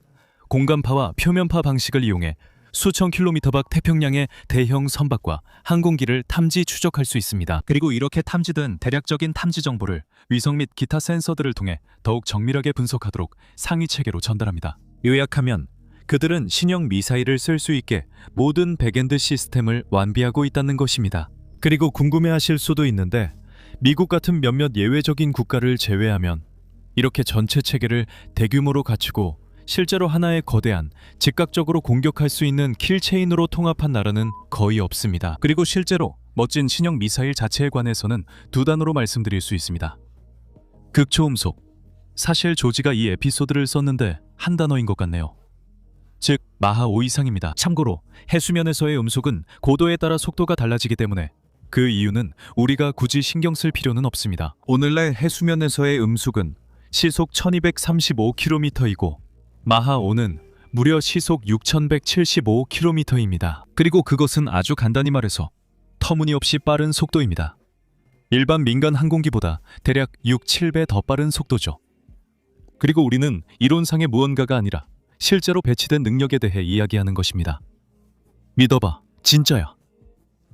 공간파와 표면파 방식을 이용해 수천 킬로미터 밖 태평양의 대형 선박과 항공기를 탐지 추적할 수 있습니다. 그리고 이렇게 탐지된 대략적인 탐지 정보를 위성 및 기타 센서들을 통해 더욱 정밀하게 분석하도록 상위 체계로 전달합니다. 요약하면 그들은 신형 미사일을 쓸 수 있게 모든 백엔드 시스템을 완비하고 있다는 것입니다. 그리고 궁금해하실 수도 있는데 미국 같은 몇몇 예외적인 국가를 제외하면 이렇게 전체 체계를 대규모로 갖추고 실제로 하나의 거대한 즉각적으로 공격할 수 있는 킬체인으로 통합한 나라는 거의 없습니다. 그리고 실제로 멋진 신형 미사일 자체에 관해서는 두 단어로 말씀드릴 수 있습니다. 극초음속. 사실 조지가 이 에피소드를 썼는데 한 단어인 것 같네요. 즉 마하 5 이상입니다. 참고로 해수면에서의 음속은 고도에 따라 속도가 달라지기 때문에 그 이유는 우리가 굳이 신경 쓸 필요는 없습니다. 오늘날 해수면에서의 음속은 시속 1235km이고 마하 5는 무려 시속 6175km입니다. 그리고 그것은 아주 간단히 말해서 터무니없이 빠른 속도입니다. 일반 민간 항공기보다 대략 6, 7배 더 빠른 속도죠. 그리고 우리는 이론상의 무언가가 아니라 실제로 배치된 능력에 대해 이야기하는 것입니다. 믿어봐, 진짜야.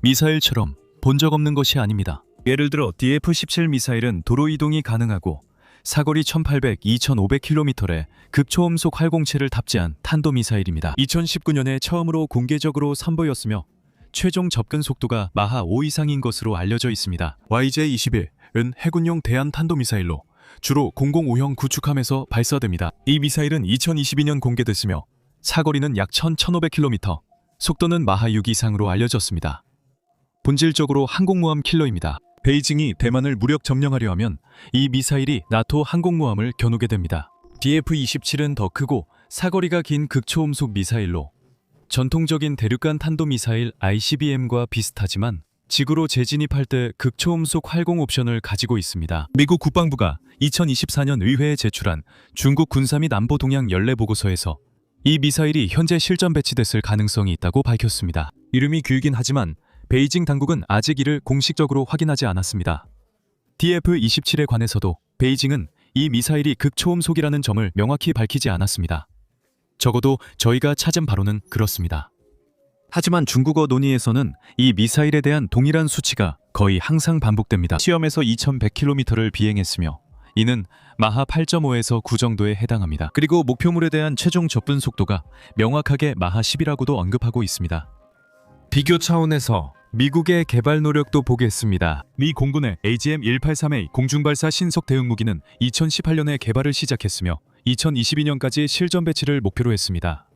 미사일처럼 본 적 없는 것이 아닙니다. 예를 들어 DF-17 미사일은 도로 이동이 가능하고 사거리 1800, 2500km의 극초음속 활공체를 탑재한 탄도미사일입니다. 2019년에 처음으로 공개적으로 선보였으며 최종 접근 속도가 마하 5 이상인 것으로 알려져 있습니다. YJ-21은 해군용 대한 탄도미사일로 주로 005형 구축함에서 발사됩니다. 이 미사일은 2022년 공개됐으며 사거리는 약 1500km, 속도는 마하 6 이상으로 알려졌습니다. 본질적으로 항공모함 킬러입니다. 베이징이 대만을 무력 점령하려 하면 이 미사일이 나토 항공모함을 겨누게 됩니다. DF-27은 더 크고 사거리가 긴 극초음속 미사일로 전통적인 대륙간 탄도미사일 ICBM과 비슷하지만 지구로 재진입할 때 극초음속 활공 옵션을 가지고 있습니다. 미국 국방부가 2024년 의회에 제출한 중국 군사 및 안보 동향 연례 보고서에서 이 미사일이 현재 실전 배치됐을 가능성이 있다고 밝혔습니다. 이름이 길긴 하지만 베이징 당국은 아직 이를 공식적으로 확인하지 않았습니다. DF-27에 관해서도 베이징은 이 미사일이 극초음속이라는 점을 명확히 밝히지 않았습니다. 적어도 저희가 찾은 바로는 그렇습니다. 하지만 중국어 논의에서는 이 미사일에 대한 동일한 수치가 거의 항상 반복됩니다. 시험에서 2100km를 비행했으며 이는 마하 8.5에서 9 정도에 해당합니다. 그리고 목표물에 대한 최종 접근 속도가 명확하게 마하 10이라고도 언급하고 있습니다. 비교 차원에서 미국의 개발 노력도 보겠습니다. 미 공군의 AGM-183A 공중발사 신속 대응 무기는 2018년에 개발을 시작했으며 2022년까지 실전 배치를 목표로 했습니다.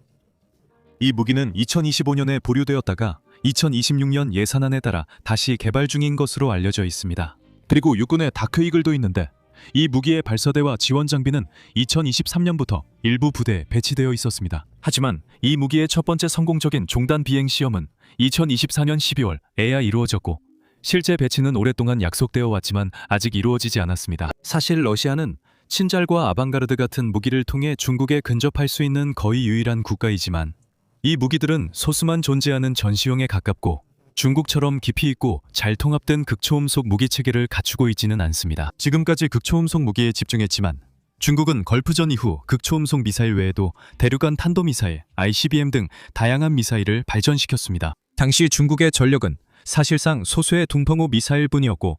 이 무기는 2025년에 보류되었다가 2026년 예산안에 따라 다시 개발 중인 것으로 알려져 있습니다. 그리고 육군의 다크이글도 있는데 이 무기의 발사대와 지원 장비는 2023년부터 일부 부대에 배치되어 있었습니다. 하지만 이 무기의 첫 번째 성공적인 종단 비행 시험은 2024년 12월에야 이루어졌고 실제 배치는 오랫동안 약속되어 왔지만 아직 이루어지지 않았습니다. 사실 러시아는 친잘과 아방가르드 같은 무기를 통해 중국에 근접할 수 있는 거의 유일한 국가이지만 이 무기들은 소수만 존재하는 전시용에 가깝고 중국처럼 깊이 있고 잘 통합된 극초음속 무기 체계를 갖추고 있지는 않습니다. 지금까지 극초음속 무기에 집중했지만 중국은 걸프전 이후 극초음속 미사일 외에도 대륙간 탄도미사일, ICBM 등 다양한 미사일을 발전시켰습니다. 당시 중국의 전력은 사실상 소수의 둥펑호 미사일뿐이었고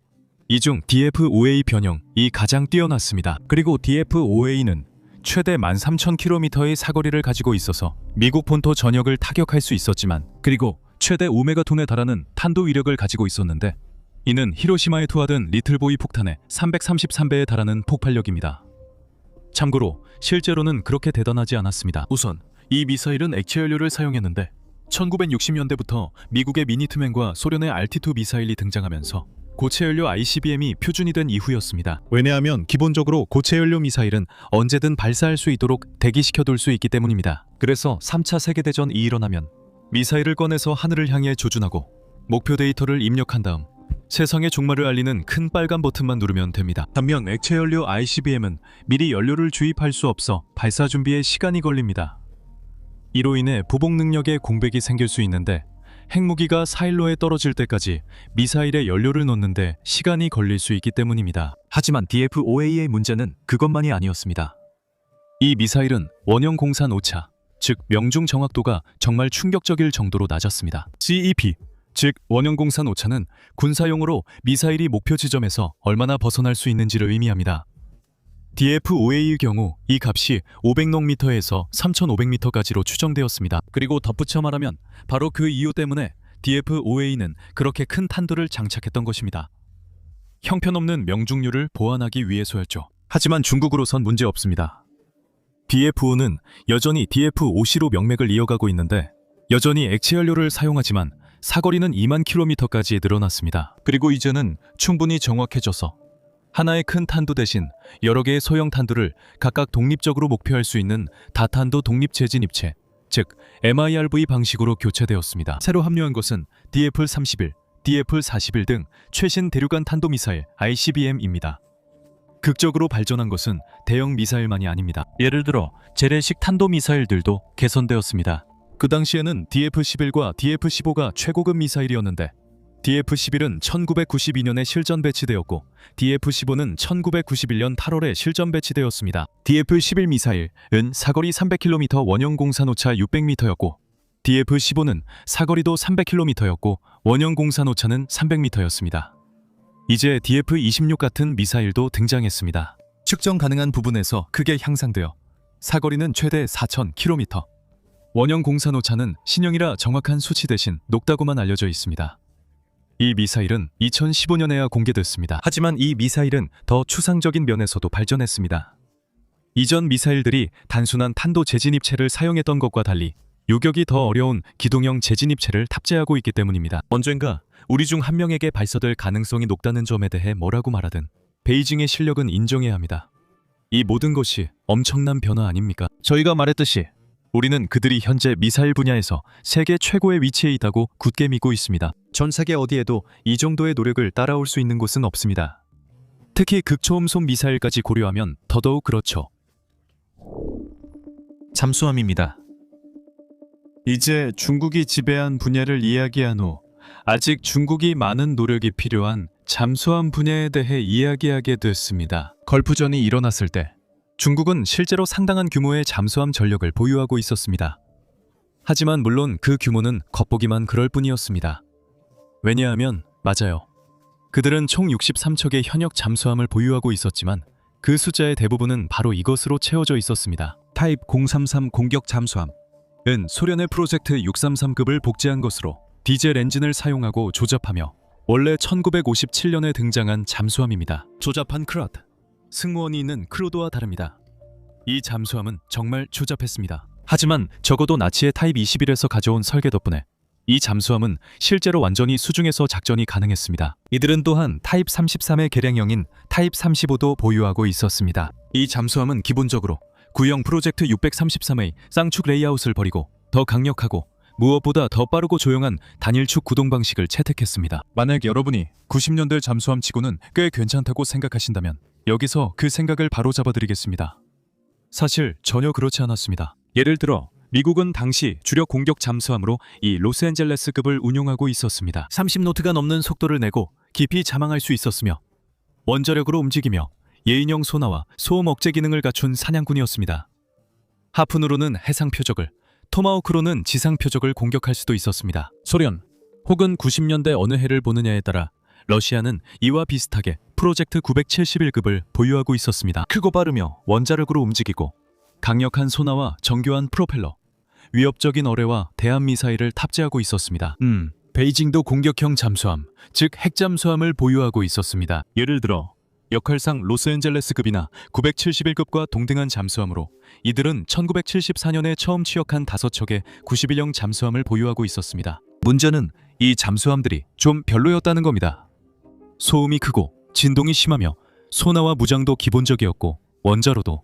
이 중 DF-5A 변형이 가장 뛰어났습니다. 그리고 DF-5A는 최대 13,000km의 사거리를 가지고 있어서 미국 본토 전역을 타격할 수 있었지만 그리고 최대 5메가톤에 달하는 탄도 위력을 가지고 있었는데 이는 히로시마에 투하된 리틀보이 폭탄의 333배에 달하는 폭발력입니다. 참고로 실제로는 그렇게 대단하지 않았습니다. 우선 이 미사일은 액체 연료를 사용했는데 1960년대부터 미국의 미니트맨과 소련의 RT-2 미사일이 등장하면서 고체 연료 ICBM이 표준이 된 이후였습니다. 왜냐하면 기본적으로 고체 연료 미사일은 언제든 발사할 수 있도록 대기시켜둘 수 있기 때문입니다. 그래서 3차 세계대전이 일어나면 미사일을 꺼내서 하늘을 향해 조준하고 목표 데이터를 입력한 다음 세상의 종말을 알리는 큰 빨간 버튼만 누르면 됩니다. 반면 액체 연료 ICBM은 미리 연료를 주입할 수 없어 발사 준비에 시간이 걸립니다. 이로 인해 보복 능력에 공백이 생길 수 있는데 핵무기가 사일로에 떨어질 때까지 미사일에 연료를 넣는데 시간이 걸릴 수 있기 때문입니다. 하지만 DF-5A의 문제는 그것만이 아니었습니다. 이 미사일은 원형 공산 오차, 즉 명중 정확도가 정말 충격적일 정도로 낮았습니다. CEP, 즉 원형 공산 오차는 군사용어로 미사일이 목표 지점에서 얼마나 벗어날 수 있는지를 의미합니다. DF-5A의 경우 이 값이 500넋미터에서 3,500m까지로 추정되었습니다. 그리고 덧붙여 말하면 바로 그 이유 때문에 DF-5A는 그렇게 큰 탄도를 장착했던 것입니다. 형편없는 명중률을 보완하기 위해서였죠. 하지만 중국으로선 문제 없습니다. DF-5는 여전히 DF-5C로 명맥을 이어가고 있는데 여전히 액체 연료를 사용하지만 사거리는 2만 킬로미터까지 늘어났습니다. 그리고 이제는 충분히 정확해져서 하나의 큰 탄두 대신 여러 개의 소형 탄두를 각각 독립적으로 목표할 수 있는 다탄도 독립 재진 입체, 즉 MIRV 방식으로 교체되었습니다. 새로 합류한 것은 DF-31, DF-41 등 최신 대륙간 탄도미사일 ICBM입니다. 극적으로 발전한 것은 대형 미사일만이 아닙니다. 예를 들어 재래식 탄도미사일들도 개선되었습니다. 그 당시에는 DF-11과 DF-15가 최고급 미사일이었는데 DF-11은 1992년에 실전 배치되었고 DF-15는 1991년 8월에 실전 배치되었습니다. DF-11 미사일은 사거리 300km 원형 공산 오차 600m였고 DF-15는 사거리도 300km였고 원형 공산 오차는 300m였습니다. 이제 DF-26 같은 미사일도 등장했습니다. 측정 가능한 부분에서 크게 향상되어 사거리는 최대 4,000km, 원형 공산 오차는 신형이라 정확한 수치 대신 높다고만 알려져 있습니다. 이 미사일은 2015년에야 공개됐습니다. 하지만 이 미사일은 더 추상적인 면에서도 발전했습니다. 이전 미사일들이 단순한 탄도 재진입체를 사용했던 것과 달리 유격이 더 어려운 기동형 재진입체를 탑재하고 있기 때문입니다. 언젠가 우리 중 한 명에게 발사될 가능성이 높다는 점에 대해 뭐라고 말하든 베이징의 실력은 인정해야 합니다. 이 모든 것이 엄청난 변화 아닙니까? 저희가 말했듯이 우리는 그들이 현재 미사일 분야에서 세계 최고의 위치에 있다고 굳게 믿고 있습니다. 전 세계 어디에도 이 정도의 노력을 따라올 수 있는 곳은 없습니다. 특히 극초음속 미사일까지 고려하면 더더욱 그렇죠. 잠수함입니다. 이제 중국이 지배한 분야를 이야기한 후 아직 중국이 많은 노력이 필요한 잠수함 분야에 대해 이야기하게 됐습니다. 걸프전이 일어났을 때 중국은 실제로 상당한 규모의 잠수함 전력을 보유하고 있었습니다. 하지만 물론 그 규모는 겉보기만 그럴 뿐이었습니다. 왜냐하면 맞아요. 그들은 총 63척의 현역 잠수함을 보유하고 있었지만 그 숫자의 대부분은 바로 이것으로 채워져 있었습니다. 타입 033 공격 잠수함은 소련의 프로젝트 633급을 복제한 것으로 디젤 엔진을 사용하고 조잡하며 원래 1957년에 등장한 잠수함입니다. 조잡한 크루드, 승무원이 있는 크루드와 다릅니다. 이 잠수함은 정말 조잡했습니다. 하지만 적어도 나치의 타입 21에서 가져온 설계 덕분에 이 잠수함은 실제로 완전히 수중에서 작전이 가능했습니다. 이들은 또한 타입 33의 개량형인 타입 35도 보유하고 있었습니다. 이 잠수함은 기본적으로 구형 프로젝트 633의 쌍축 레이아웃을 버리고 더 강력하고 무엇보다 더 빠르고 조용한 단일축 구동 방식을 채택했습니다. 만약 여러분이 90년대 잠수함 치고는 꽤 괜찮다고 생각하신다면 여기서 그 생각을 바로 잡아드리겠습니다. 사실 전혀 그렇지 않았습니다. 예를 들어 미국은 당시 주력 공격 잠수함으로 이 로스앤젤레스급을 운용하고 있었습니다. 30노트가 넘는 속도를 내고 깊이 자망할 수 있었으며 원자력으로 움직이며 예인형 소나와 소음 억제 기능을 갖춘 사냥꾼이었습니다. 하푼으로는 해상 표적을, 토마호크로는 지상 표적을 공격할 수도 있었습니다. 소련 혹은 90년대 어느 해를 보느냐에 따라 러시아는 이와 비슷하게 프로젝트 971급을 보유하고 있었습니다. 크고 빠르며 원자력으로 움직이고 강력한 소나와 정교한 프로펠러, 위협적인 어뢰와 대함 미사일을 탑재하고 있었습니다. 베이징도 공격형 잠수함, 즉 핵잠수함을 보유하고 있었습니다. 예를 들어 역할상 로스앤젤레스급이나 971급과 동등한 잠수함으로 이들은 1974년에 처음 취역한 5척의 91형 잠수함을 보유하고 있었습니다. 문제는 이 잠수함들이 좀 별로였다는 겁니다. 소음이 크고 진동이 심하며 소나와 무장도 기본적이었고 원자로도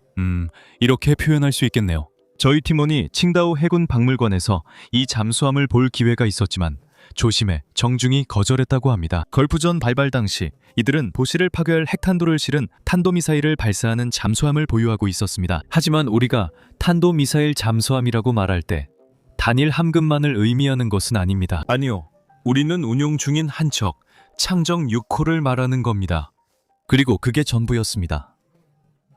이렇게 표현할 수 있겠네요. 저희 팀원이 칭다오 해군 박물관에서 이 잠수함을 볼 기회가 있었지만 조심해 정중히 거절했다고 합니다. 걸프전 발발 당시 이들은 도시를 파괴할 핵탄도를 실은 탄도미사일을 발사하는 잠수함을 보유하고 있었습니다. 하지만 우리가 탄도미사일 잠수함이라고 말할 때 단일 함급만을 의미하는 것은 아닙니다. 아니요. 우리는 운용 중인 한 척 창정 6호를 말하는 겁니다. 그리고 그게 전부였습니다.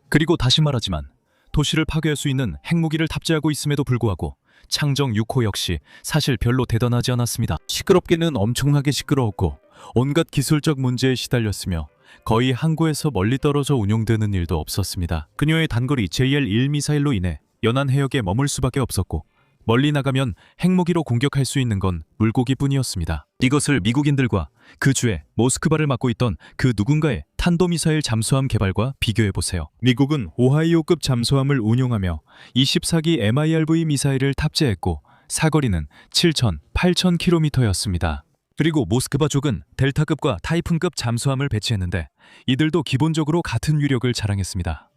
그리고 다시 말하지만 도시를 파괴할 수 있는 핵무기를 탑재하고 있음에도 불구하고 창정 6호 역시 사실 별로 대단하지 않았습니다. 시끄럽기는 엄청나게 시끄러웠고 온갖 기술적 문제에 시달렸으며 거의 항구에서 멀리 떨어져 운용되는 일도 없었습니다. 그녀의 단거리 JL-1 미사일로 인해 연안 해역에 머물 수밖에 없었고 멀리 나가면 핵무기로 공격할 수 있는 건 물고기뿐이었습니다. 이것을 미국인들과 그 주에 모스크바를 맡고 있던 그 누군가의 탄도미사일 잠수함 개발과 비교해보세요. 미국은 오하이오급 잠수함을 운용하며 24기 MIRV 미사일을 탑재했고 사거리는 7,000, 8,000km였습니다. 그리고 모스크바족은 델타급과 타이푼급 잠수함을 배치했는데 이들도 기본적으로 같은 위력을 자랑했습니다.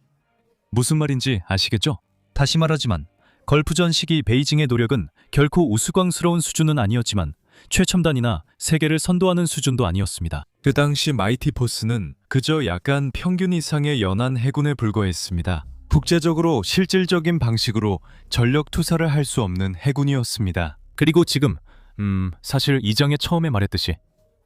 무슨 말인지 아시겠죠? 다시 말하지만 걸프전 시기 베이징의 노력은 결코 우스꽝스러운 수준은 아니었지만 최첨단이나 세계를 선도하는 수준도 아니었습니다. 그 당시 마이티 포스는 그저 약간 평균 이상의 연안 해군에 불과했습니다. 국제적으로 실질적인 방식으로 전력 투사를 할 수 없는 해군이었습니다. 그리고 지금 사실 이장에 처음에 말했듯이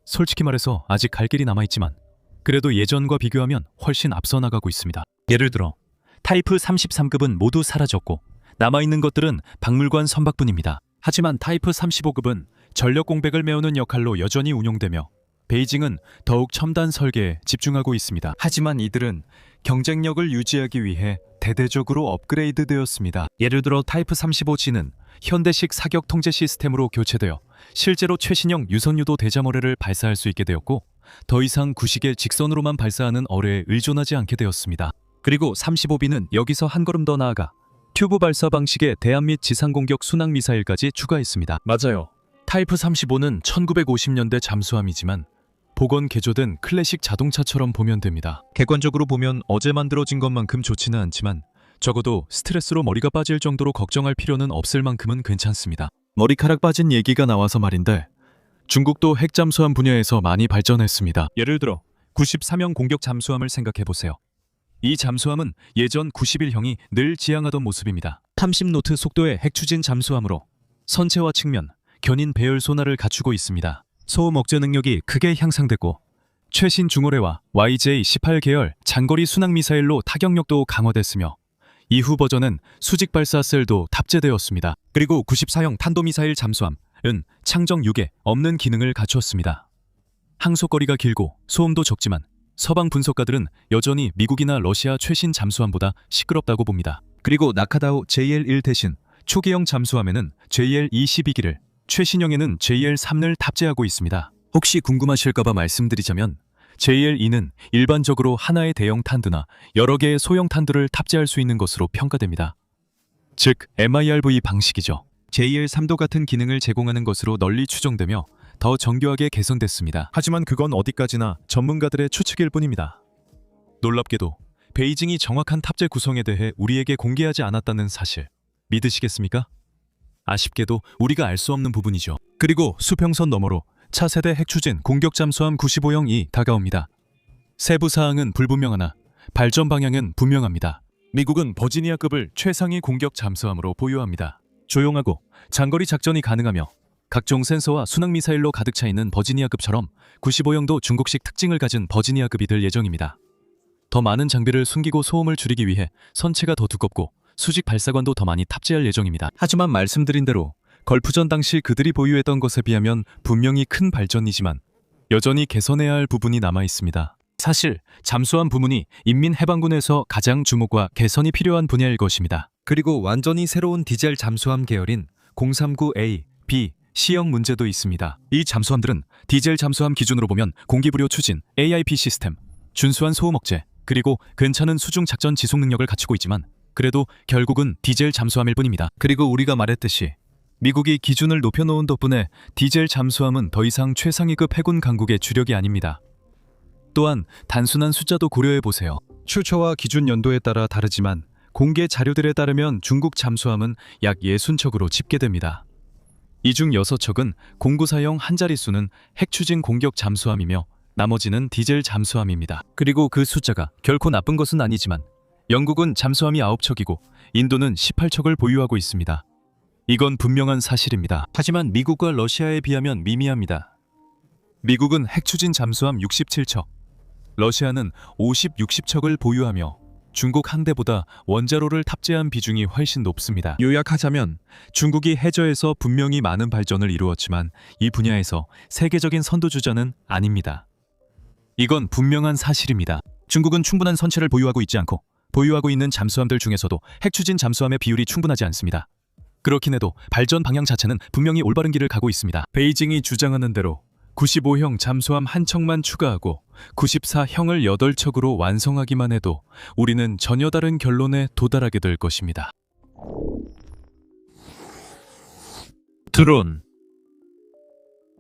솔직히 말해서 아직 갈 길이 남아있지만 그래도 예전과 비교하면 훨씬 앞서 나가고 있습니다. 예를 들어 타이프 33급은 모두 사라졌고 남아있는 것들은 박물관 선박뿐입니다. 하지만 타이프 35급은 전력 공백을 메우는 역할로 여전히 운용되며 베이징은 더욱 첨단 설계에 집중하고 있습니다. 하지만 이들은 경쟁력을 유지하기 위해 대대적으로 업그레이드되었습니다. 예를 들어 타이프 35G는 현대식 사격 통제 시스템으로 교체되어 실제로 최신형 유선유도 대잠어뢰를 발사할 수 있게 되었고 더 이상 구식의 직선으로만 발사하는 어뢰에 의존하지 않게 되었습니다. 그리고 35B는 여기서 한 걸음 더 나아가 튜브 발사 방식의 대함 및 지상 공격 순항 미사일까지 추가했습니다. 맞아요. 타이프 35는 1950년대 잠수함이지만 복원 개조된 클래식 자동차처럼 보면 됩니다. 객관적으로 보면 어제 만들어진 것만큼 좋지는 않지만 적어도 스트레스로 머리가 빠질 정도로 걱정할 필요는 없을 만큼은 괜찮습니다. 머리카락 빠진 얘기가 나와서 말인데 중국도 핵잠수함 분야에서 많이 발전했습니다. 예를 들어 93형 공격 잠수함을 생각해보세요. 이 잠수함은 예전 91형이 늘 지향하던 모습입니다. 30노트 속도의 핵추진 잠수함으로 선체와 측면, 견인 배열 소나를 갖추고 있습니다. 소음 억제 능력이 크게 향상됐고 최신 중어뢰와 YJ-18 계열 장거리 순항 미사일로 타격력도 강화됐으며 이후 버전은 수직 발사 셀도 탑재되었습니다. 그리고 94형 탄도미사일 잠수함은 창정 6에 없는 기능을 갖추었습니다. 항속거리가 길고 소음도 적지만 서방 분석가들은 여전히 미국이나 러시아 최신 잠수함보다 시끄럽다고 봅니다. 그리고 나카다오 JL-1 대신 초기형 잠수함에는 JL-22기를, 최신형에는 JL-3을 탑재하고 있습니다. 혹시 궁금하실까봐 말씀드리자면 JL-2는 일반적으로 하나의 대형 탄두나 여러 개의 소형 탄두를 탑재할 수 있는 것으로 평가됩니다. 즉 MIRV 방식이죠. JL-3도 같은 기능을 제공하는 것으로 널리 추정되며 더 정교하게 개선됐습니다. 하지만 그건 어디까지나 전문가들의 추측일 뿐입니다. 놀랍게도 베이징이 정확한 탑재 구성에 대해 우리에게 공개하지 않았다는 사실 믿으시겠습니까? 아쉽게도 우리가 알 수 없는 부분이죠. 그리고 수평선 너머로 차세대 핵추진 공격 잠수함 95형이 다가옵니다. 세부 사항은 불분명하나 발전 방향은 분명합니다. 미국은 버지니아급을 최상위 공격 잠수함으로 보유합니다. 조용하고 장거리 작전이 가능하며 각종 센서와 순항미사일로 가득 차 있는 버지니아급처럼 95형도 중국식 특징을 가진 버지니아급이 될 예정입니다. 더 많은 장비를 숨기고 소음을 줄이기 위해 선체가 더 두껍고 수직 발사관도 더 많이 탑재할 예정입니다. 하지만 말씀드린 대로 걸프전 당시 그들이 보유했던 것에 비하면 분명히 큰 발전이지만 여전히 개선해야 할 부분이 남아 있습니다. 사실 잠수함 부문이 인민해방군에서 가장 주목과 개선이 필요한 분야일 것입니다. 그리고 완전히 새로운 디젤 잠수함 계열인 039A, B, C형 문제도 있습니다. 이 잠수함들은 디젤 잠수함 기준으로 보면 공기부료 추진, AIP 시스템, 준수한 소음 억제, 그리고 괜찮은 수중 작전 지속 능력을 갖추고 있지만 그래도 결국은 디젤 잠수함일 뿐입니다. 그리고 우리가 말했듯이 미국이 기준을 높여놓은 덕분에 디젤 잠수함은 더 이상 최상위급 해군 강국의 주력이 아닙니다. 또한 단순한 숫자도 고려해보세요. 출처와 기준 연도에 따라 다르지만 공개 자료들에 따르면 중국 잠수함은 약 60척으로 집계됩니다. 이 중 6척은 094형 한 자릿수는 핵추진 공격 잠수함이며 나머지는 디젤 잠수함입니다. 그리고 그 숫자가 결코 나쁜 것은 아니지만 영국은 잠수함이 9척이고 인도는 18척을 보유하고 있습니다. 이건 분명한 사실입니다. 하지만 미국과 러시아에 비하면 미미합니다. 미국은 핵추진 잠수함 67척, 러시아는 60척을 보유하며 중국 항대보다 원자로를 탑재한 비중이 훨씬 높습니다. 요약하자면 중국이 해저에서 분명히 많은 발전을 이루었지만 이 분야에서 세계적인 선두주자는 아닙니다. 이건 분명한 사실입니다. 중국은 충분한 선체를 보유하고 있지 않고 보유하고 있는 잠수함들 중에서도 핵추진 잠수함의 비율이 충분하지 않습니다. 그렇긴 해도 발전 방향 자체는 분명히 올바른 길을 가고 있습니다. 베이징이 주장하는 대로 95형 잠수함 한 척만 추가하고 94형을 8척으로 완성하기만 해도 우리는 전혀 다른 결론에 도달하게 될 것입니다. 드론.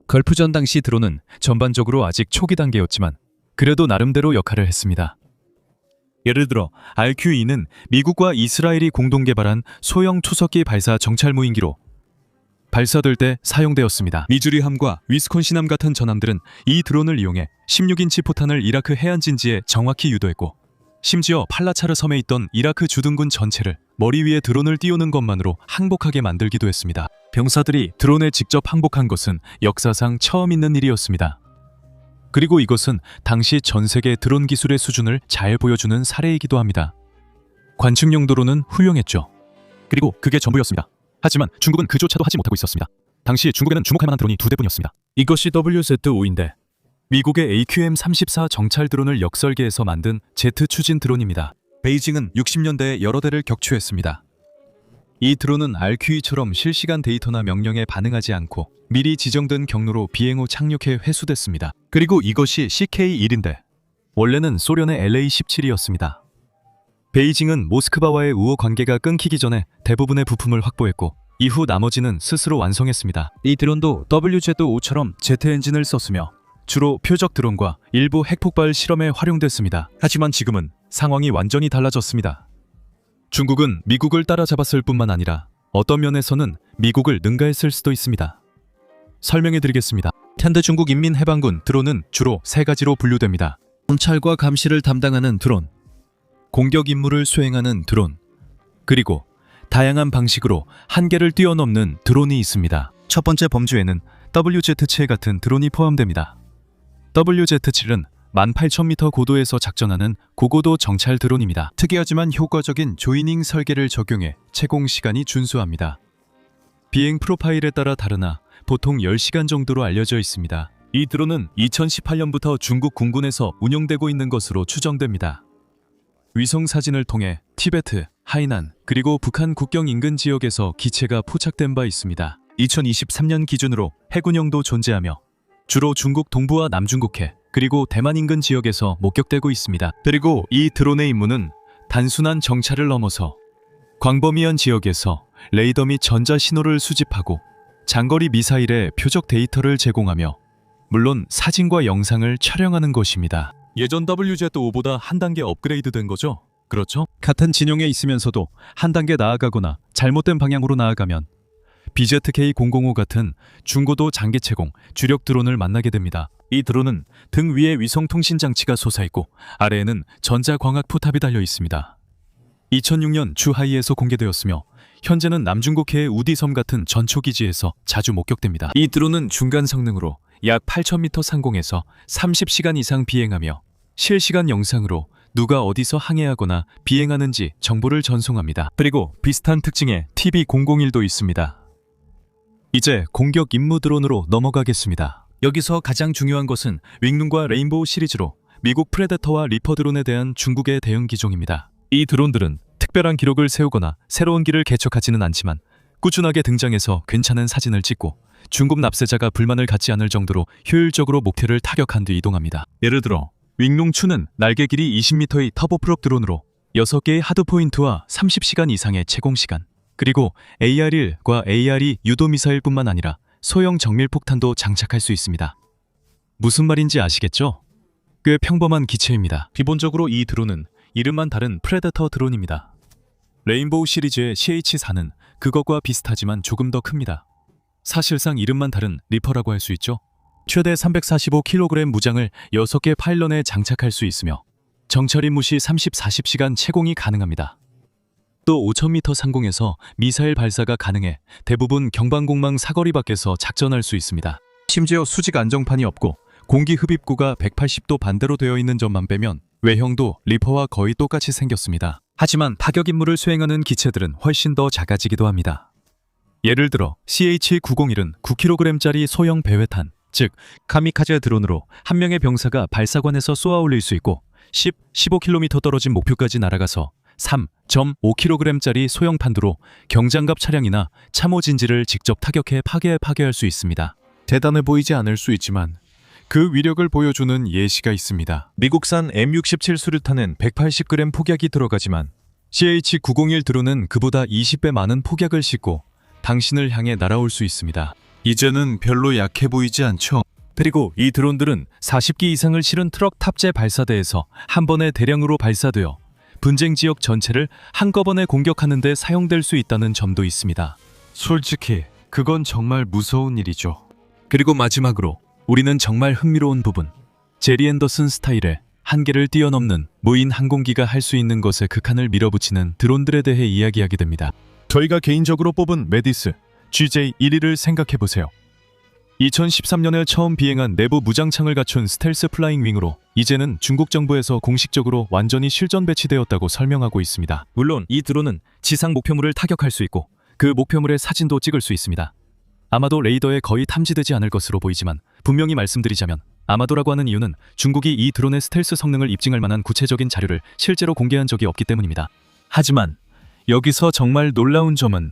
걸프전 당시 드론은 전반적으로 아직 초기 단계였지만 그래도 나름대로 역할을 했습니다. 예를 들어 RQ-2는 미국과 이스라엘이 공동 개발한 소형 투석기 발사 정찰 무인기로 발사될 때 사용되었습니다. 미주리함과 위스콘신함 같은 전함들은 이 드론을 이용해 16인치 포탄을 이라크 해안 진지에 정확히 유도했고 심지어 팔라차르 섬에 있던 이라크 주둔군 전체를 머리 위에 드론을 띄우는 것만으로 항복하게 만들기도 했습니다. 병사들이 드론에 직접 항복한 것은 역사상 처음 있는 일이었습니다. 그리고 이것은 당시 전 세계 드론 기술의 수준을 잘 보여주는 사례이기도 합니다. 관측 용도로는 훌륭했죠. 그리고 그게 전부였습니다. 하지만 중국은 그조차도 하지 못하고 있었습니다. 당시 중국에는 주목할 만한 드론이 2대뿐이었습니다. 이것이 WZ-5인데 미국의 AQM-34 정찰 드론을 역설계해서 만든 제트 추진 드론입니다. 베이징은 60년대에 여러 대를 격추했습니다. 이 드론은 RQ-2처럼 실시간 데이터나 명령에 반응하지 않고 미리 지정된 경로로 비행 후 착륙해 회수됐습니다. 그리고 이것이 CK-1인데 원래는 소련의 LA-17이었습니다. 베이징은 모스크바와의 우호 관계가 끊기기 전에 대부분의 부품을 확보했고 이후 나머지는 스스로 완성했습니다. 이 드론도 WZ-5처럼 제트 엔진을 썼으며 주로 표적 드론과 일부 핵폭발 실험에 활용됐습니다. 하지만 지금은 상황이 완전히 달라졌습니다. 중국은 미국을 따라잡았을 뿐만 아니라 어떤 면에서는 미국을 능가했을 수도 있습니다. 설명해드리겠습니다. 현대 중국 인민해방군 드론은 주로 3가지로 분류됩니다. 정찰과 감시를 담당하는 드론, 공격 임무를 수행하는 드론, 그리고 다양한 방식으로 한계를 뛰어넘는 드론이 있습니다. 첫 번째 범주에는 WZ-7 같은 드론이 포함됩니다. WZ-7은 18,000m 고도에서 작전하는 고고도 정찰 드론입니다. 특이하지만 효과적인 조이닝 설계를 적용해 채공 시간이 준수합니다. 비행 프로파일에 따라 다르나 보통 10시간 정도로 알려져 있습니다. 이 드론은 2018년부터 중국 공군에서 운영되고 있는 것으로 추정됩니다. 위성 사진을 통해 티베트, 하이난, 그리고 북한 국경 인근 지역에서 기체가 포착된 바 있습니다. 2023년 기준으로 해군용도 존재하며 주로 중국 동부와 남중국해, 그리고 대만 인근 지역에서 목격되고 있습니다. 그리고 이 드론의 임무는 단순한 정찰을 넘어서 광범위한 지역에서 레이더 및 전자 신호를 수집하고 장거리 미사일의 표적 데이터를 제공하며 물론 사진과 영상을 촬영하는 것입니다. 예전 WZ-5보다 한 단계 업그레이드된 거죠? 그렇죠? 같은 진영에 있으면서도 한 단계 나아가거나 잘못된 방향으로 나아가면 BZK-005 같은 중고도 장기 채공 주력 드론을 만나게 됩니다. 이 드론은 등 위에 위성 통신 장치가 솟아있고 아래에는 전자광학 포탑이 달려 있습니다. 2006년 주하이에서 공개되었으며 현재는 남중국해의 우디섬 같은 전초기지에서 자주 목격됩니다. 이 드론은 중간 성능으로 약 8,000m 상공에서 30시간 이상 비행하며 실시간 영상으로 누가 어디서 항해하거나 비행하는지 정보를 전송합니다. 그리고 비슷한 특징의 TB001도 있습니다. 이제 공격 임무 드론으로 넘어가겠습니다. 여기서 가장 중요한 것은 윙룬과 레인보우 시리즈로 미국 프레데터와 리퍼 드론에 대한 중국의 대응 기종입니다. 이 드론들은 특별한 기록을 세우거나 새로운 길을 개척하지는 않지만 꾸준하게 등장해서 괜찮은 사진을 찍고 중국 납세자가 불만을 갖지 않을 정도로 효율적으로 목표를 타격한 뒤 이동합니다. 예를 들어 윙룬2는 날개 길이 20m의 터보프롭 드론으로 6개의 하드포인트와 30시간 이상의 채공시간, 그리고 AR-1과 AR-2 유도미사일뿐만 아니라 소형 정밀폭탄도 장착할 수 있습니다. 무슨 말인지 아시겠죠? 꽤 평범한 기체입니다. 기본적으로 이 드론은 이름만 다른 프레데터 드론입니다. 레인보우 시리즈의 CH-4는 그것과 비슷하지만 조금 더 큽니다. 사실상 이름만 다른 리퍼라고 할 수 있죠. 최대 345kg 무장을 6개 파일런에 장착할 수 있으며 정찰 임무 시 30-40시간 채공이 가능합니다. 또 5,000m 상공에서 미사일 발사가 가능해 대부분 경방공망 사거리 밖에서 작전할 수 있습니다. 심지어 수직 안정판이 없고 공기 흡입구가 180도 반대로 되어 있는 점만 빼면 외형도 리퍼와 거의 똑같이 생겼습니다. 하지만 타격 임무를 수행하는 기체들은 훨씬 더 작아지기도 합니다. 예를 들어 CH-901은 9kg짜리 소형 배회탄, 즉 카미카제 드론으로 한 명의 병사가 발사관에서 쏘아 올릴 수 있고 15km 떨어진 목표까지 날아가서 3.5kg짜리 소형 판두로 경장갑 차량이나 참호 진지를 직접 타격해 파괴할 수 있습니다. 대단해 보이지 않을 수 있지만 그 위력을 보여주는 예시가 있습니다. 미국산 M67 수류탄은 180g 폭약이 들어가지만 CH-901 드론은 그보다 20배 많은 폭약을 싣고 당신을 향해 날아올 수 있습니다. 이제는 별로 약해 보이지 않죠? 그리고 이 드론들은 40기 이상을 실은 트럭 탑재 발사대에서 한 번에 대량으로 발사되어 분쟁 지역 전체를 한꺼번에 공격하는 데 사용될 수 있다는 점도 있습니다. 솔직히 그건 정말 무서운 일이죠. 그리고 마지막으로 우리는 정말 흥미로운 부분, 제리 앤더슨 스타일의 한계를 뛰어넘는 무인 항공기가 할 수 있는 것에 극한을 밀어붙이는 드론들에 대해 이야기하게 됩니다. 저희가 개인적으로 뽑은 메디스 GJ-1를 생각해보세요. 2013년에 처음 비행한 내부 무장창을 갖춘 스텔스 플라잉 윙으로 이제는 중국 정부에서 공식적으로 완전히 실전 배치되었다고 설명하고 있습니다. 물론 이 드론은 지상 목표물을 타격할 수 있고 그 목표물의 사진도 찍을 수 있습니다. 아마도 레이더에 거의 탐지되지 않을 것으로 보이지만 분명히 말씀드리자면 아마도라고 하는 이유는 중국이 이 드론의 스텔스 성능을 입증할 만한 구체적인 자료를 실제로 공개한 적이 없기 때문입니다. 하지만 여기서 정말 놀라운 점은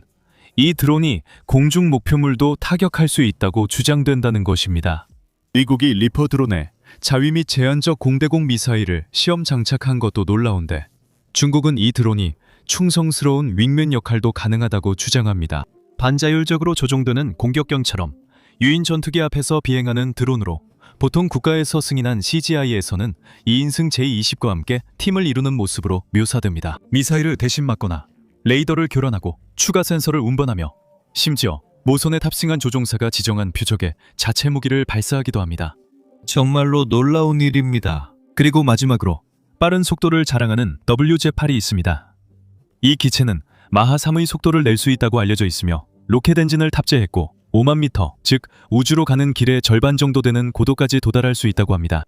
이 드론이 공중 목표물도 타격할 수 있다고 주장된다는 것입니다. 미국이 리퍼 드론에 자위 및 제한적 공대공 미사일을 시험 장착한 것도 놀라운데 중국은 이 드론이 충성스러운 윙맨 역할도 가능하다고 주장합니다. 반자율적으로 조종되는 공격경처럼 유인 전투기 앞에서 비행하는 드론으로 보통 국가에서 승인한 CGI에서는 2인승 J-20과 함께 팀을 이루는 모습으로 묘사됩니다. 미사일을 대신 맞거나 레이더를 교란하고 추가 센서를 운반하며 심지어 모선에 탑승한 조종사가 지정한 표적에 자체 무기를 발사하기도 합니다. 정말로 놀라운 일입니다. 그리고 마지막으로 빠른 속도를 자랑하는 WZ-8이 있습니다. 이 기체는 마하 3의 속도를 낼 수 있다고 알려져 있으며 로켓 엔진을 탑재했고 5만 미터, 즉 우주로 가는 길의 절반 정도 되는 고도까지 도달할 수 있다고 합니다.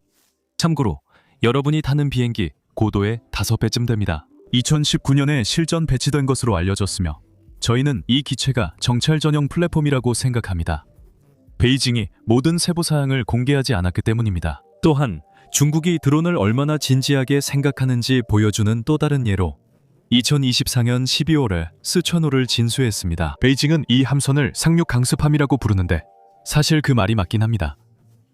참고로 여러분이 타는 비행기 고도의 5배쯤 됩니다. 2019년에 실전 배치된 것으로 알려졌으며 저희는 이 기체가 정찰 전용 플랫폼이라고 생각합니다. 베이징이 모든 세부사항을 공개하지 않았기 때문입니다. 또한 중국이 드론을 얼마나 진지하게 생각하는지 보여주는 또 다른 예로 2024년 12월에 스촨호를 진수했습니다. 베이징은 이 함선을 상륙 강습함이라고 부르는데 사실 그 말이 맞긴 합니다.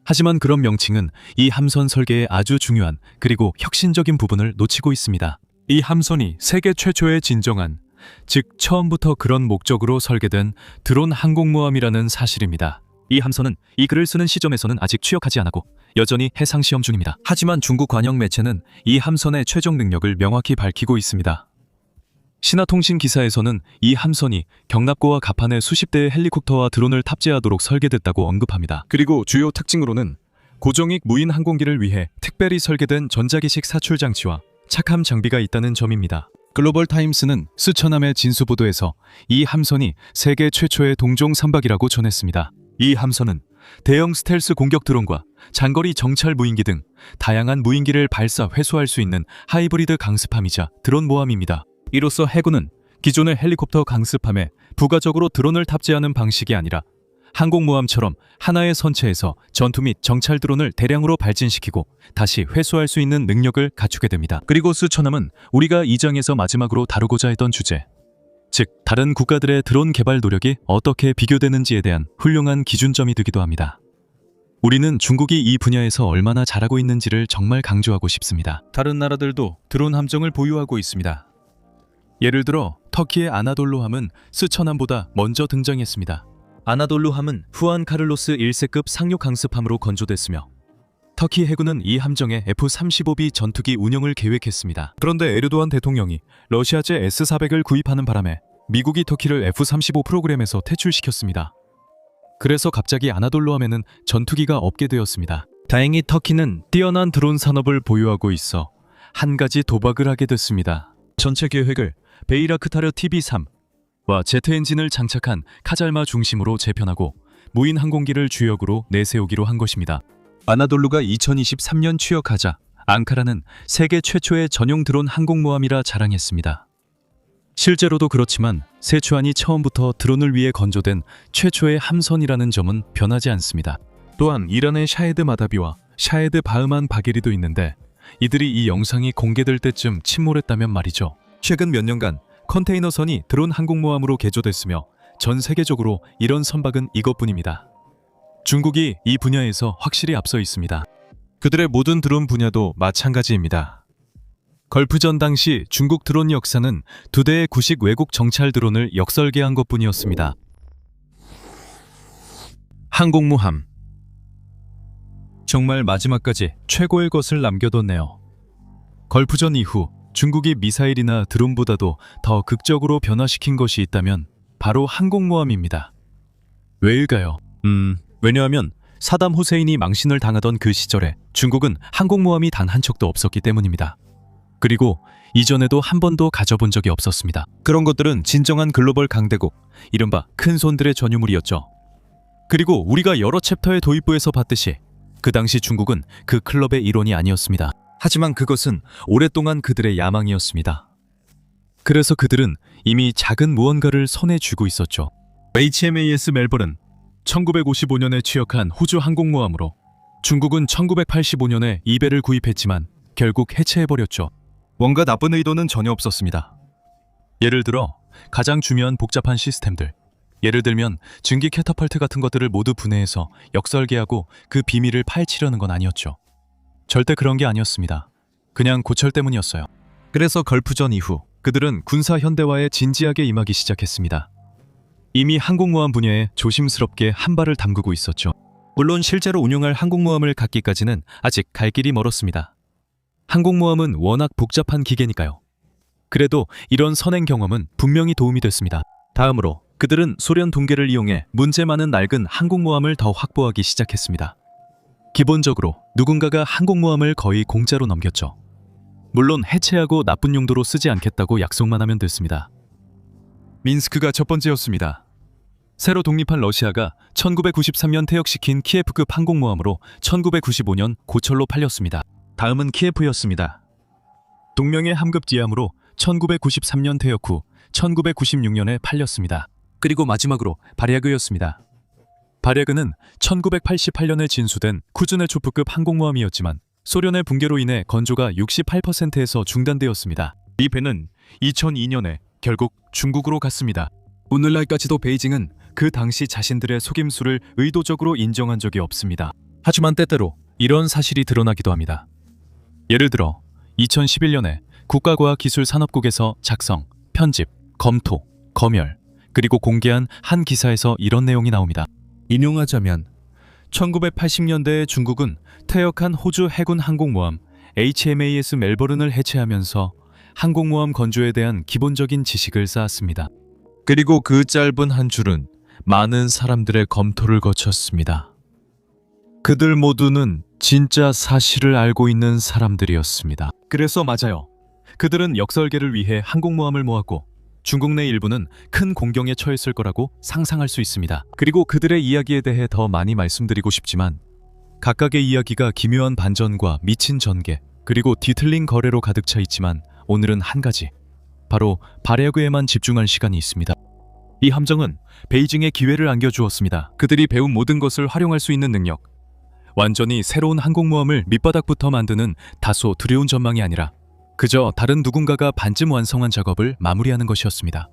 하지만 그런 명칭은 이 함선 설계의 아주 중요한 그리고 혁신적인 부분을 놓치고 있습니다. 이 함선이 세계 최초의 진정한, 즉 처음부터 그런 목적으로 설계된 드론 항공모함이라는 사실입니다. 이 함선은 이 글을 쓰는 시점에서는 아직 취역하지 않았고 여전히 해상 시험 중입니다. 하지만 중국 관영 매체는 이 함선의 최종 능력을 명확히 밝히고 있습니다. 신화통신 기사에서는 이 함선이 경납고와 갑판에 수십 대의 헬리콥터와 드론을 탑재하도록 설계됐다고 언급합니다. 그리고 주요 특징으로는 고정익 무인 항공기를 위해 특별히 설계된 전자기식 사출 장치와 착함 장비가 있다는 점입니다. 글로벌 타임스는 스처남의 진수 보도에서 이 함선이 세계 최초의 동종 선박이라고 전했습니다. 이 함선은 대형 스텔스 공격 드론과 장거리 정찰 무인기 등 다양한 무인기를 발사 회수할 수 있는 하이브리드 강습함이자 드론 모함입니다. 이로써 해군은 기존의 헬리콥터 강습함에 부가적으로 드론을 탑재하는 방식이 아니라 항공모함처럼 하나의 선체에서 전투 및 정찰 드론을 대량으로 발진시키고 다시 회수할 수 있는 능력을 갖추게 됩니다. 그리고 스처남은 우리가 이 장에서 마지막으로 다루고자 했던 주제, 즉 다른 국가들의 드론 개발 노력이 어떻게 비교되는지에 대한 훌륭한 기준점이 되기도 합니다. 우리는 중국이 이 분야에서 얼마나 잘하고 있는지를 정말 강조하고 싶습니다. 다른 나라들도 드론 함정을 보유하고 있습니다. 예를 들어 터키의 아나돌루함은 스처남보다 먼저 등장했습니다. 아나돌루함은 후안 카를로스 1세급 상륙 강습함으로 건조됐으며 터키 해군은 이 함정에 F-35B 전투기 운영을 계획했습니다. 그런데 에르도안 대통령이 러시아제 S-400을 구입하는 바람에 미국이 터키를 F-35 프로그램에서 퇴출시켰습니다. 그래서 갑자기 아나돌루함에는 전투기가 없게 되었습니다. 다행히 터키는 뛰어난 드론 산업을 보유하고 있어 한 가지 도박을 하게 됐습니다. 전체 계획을 베이라크타르 TB3와 제트 엔진을 장착한 카잘마 중심으로 재편하고 무인 항공기를 주역으로 내세우기로 한 것입니다. 아나돌루가 2023년 취역하자 앙카라는 세계 최초의 전용 드론 항공모함이라 자랑했습니다. 실제로도 그렇지만 세추안이 처음부터 드론을 위해 건조된 최초의 함선이라는 점은 변하지 않습니다. 또한 이란의 샤헤드 마다비와 샤헤드 바흐만 바게리도 있는데 이들이 이 영상이 공개될 때쯤 침몰했다면 말이죠. 최근 몇 년간 컨테이너선이 드론 항공모함으로 개조됐으며 전 세계적으로 이런 선박은 이것뿐입니다. 중국이 이 분야에서 확실히 앞서 있습니다. 그들의 모든 드론 분야도 마찬가지입니다. 걸프전 당시 중국 드론 역사는 2대의 구식 외국 정찰 드론을 역설계한 것뿐이었습니다. 항공모함. 정말 마지막까지 최고의 것을 남겨뒀네요. 걸프전 이후 중국이 미사일이나 드론보다도 더 극적으로 변화시킨 것이 있다면 바로 항공모함입니다. 왜일까요? 왜냐하면 사담 후세인이 망신을 당하던 그 시절에 중국은 항공모함이 단 한 척도 없었기 때문입니다. 그리고 이전에도 한 번도 가져본 적이 없었습니다. 그런 것들은 진정한 글로벌 강대국, 이른바 큰 손들의 전유물이었죠. 그리고 우리가 여러 챕터의 도입부에서 봤듯이 그 당시 중국은 그 클럽의 일원이 아니었습니다. 하지만 그것은 오랫동안 그들의 야망이었습니다. 그래서 그들은 이미 작은 무언가를 손에 쥐고 있었죠. HMAS 멜버른, 1955년에 취역한 호주 항공모함으로 중국은 1985년에 이 배를 구입했지만 결국 해체해버렸죠. 뭔가 나쁜 의도는 전혀 없었습니다. 예를 들어 가장 중요한 복잡한 시스템들, 예를 들면 증기 캐터펄트 같은 것들을 모두 분해해서 역설계하고 그 비밀을 파헤치려는 건 아니었죠. 절대 그런 게 아니었습니다. 그냥 고철 때문이었어요. 그래서 걸프전 이후 그들은 군사 현대화에 진지하게 임하기 시작했습니다. 이미 항공모함 분야에 조심스럽게 한 발을 담그고 있었죠. 물론 실제로 운용할 항공모함을 갖기까지는 아직 갈 길이 멀었습니다. 항공모함은 워낙 복잡한 기계니까요. 그래도 이런 선행 경험은 분명히 도움이 됐습니다. 다음으로 그들은 소련 동계를 이용해 문제 많은 낡은 항공모함을 더 확보하기 시작했습니다. 기본적으로 누군가가 항공모함을 거의 공짜로 넘겼죠. 물론 해체하고 나쁜 용도로 쓰지 않겠다고 약속만 하면 됐습니다. 민스크가 첫 번째였습니다. 새로 독립한 러시아가 1993년 퇴역시킨 키예프급 항공모함으로 1995년 고철로 팔렸습니다. 다음은 키예프였습니다. 동명의 함급지함으로 1993년 퇴역 후 1996년에 팔렸습니다. 그리고 마지막으로 바리아그였습니다. 바리아그는 1988년에 진수된 쿠즈네초프급 항공모함이었지만 소련의 붕괴로 인해 건조가 68%에서 중단되었습니다. 이 배는 2002년에 결국 중국으로 갔습니다. 오늘날까지도 베이징은 그 당시 자신들의 속임수를 의도적으로 인정한 적이 없습니다. 하지만 때때로 이런 사실이 드러나기도 합니다. 예를 들어 2011년에 국가과학기술산업국에서 작성, 편집, 검토, 검열, 그리고 공개한 한 기사에서 이런 내용이 나옵니다. 인용하자면 1980년대에 중국은 퇴역한 호주 해군 항공모함 HMAS 멜버른을 해체하면서 항공모함 건조에 대한 기본적인 지식을 쌓았습니다. 그리고 그 짧은 한 줄은 많은 사람들의 검토를 거쳤습니다. 그들 모두는 진짜 사실을 알고 있는 사람들이었습니다. 그래서 맞아요. 그들은 역설계를 위해 항공모함을 모았고 중국 내 일부는 큰 공경에 처했을 거라고 상상할 수 있습니다. 그리고 그들의 이야기에 대해 더 많이 말씀드리고 싶지만 각각의 이야기가 기묘한 반전과 미친 전개 그리고 뒤틀린 거래로 가득 차 있지만 오늘은 한 가지, 바로 발야그에만 집중할 시간이 있습니다. 이 함정은 베이징에 기회를 안겨주었습니다. 그들이 배운 모든 것을 활용할 수 있는 능력, 완전히 새로운 항공모함을 밑바닥부터 만드는 다소 두려운 전망이 아니라 그저 다른 누군가가 반쯤 완성한 작업을 마무리하는 것이었습니다.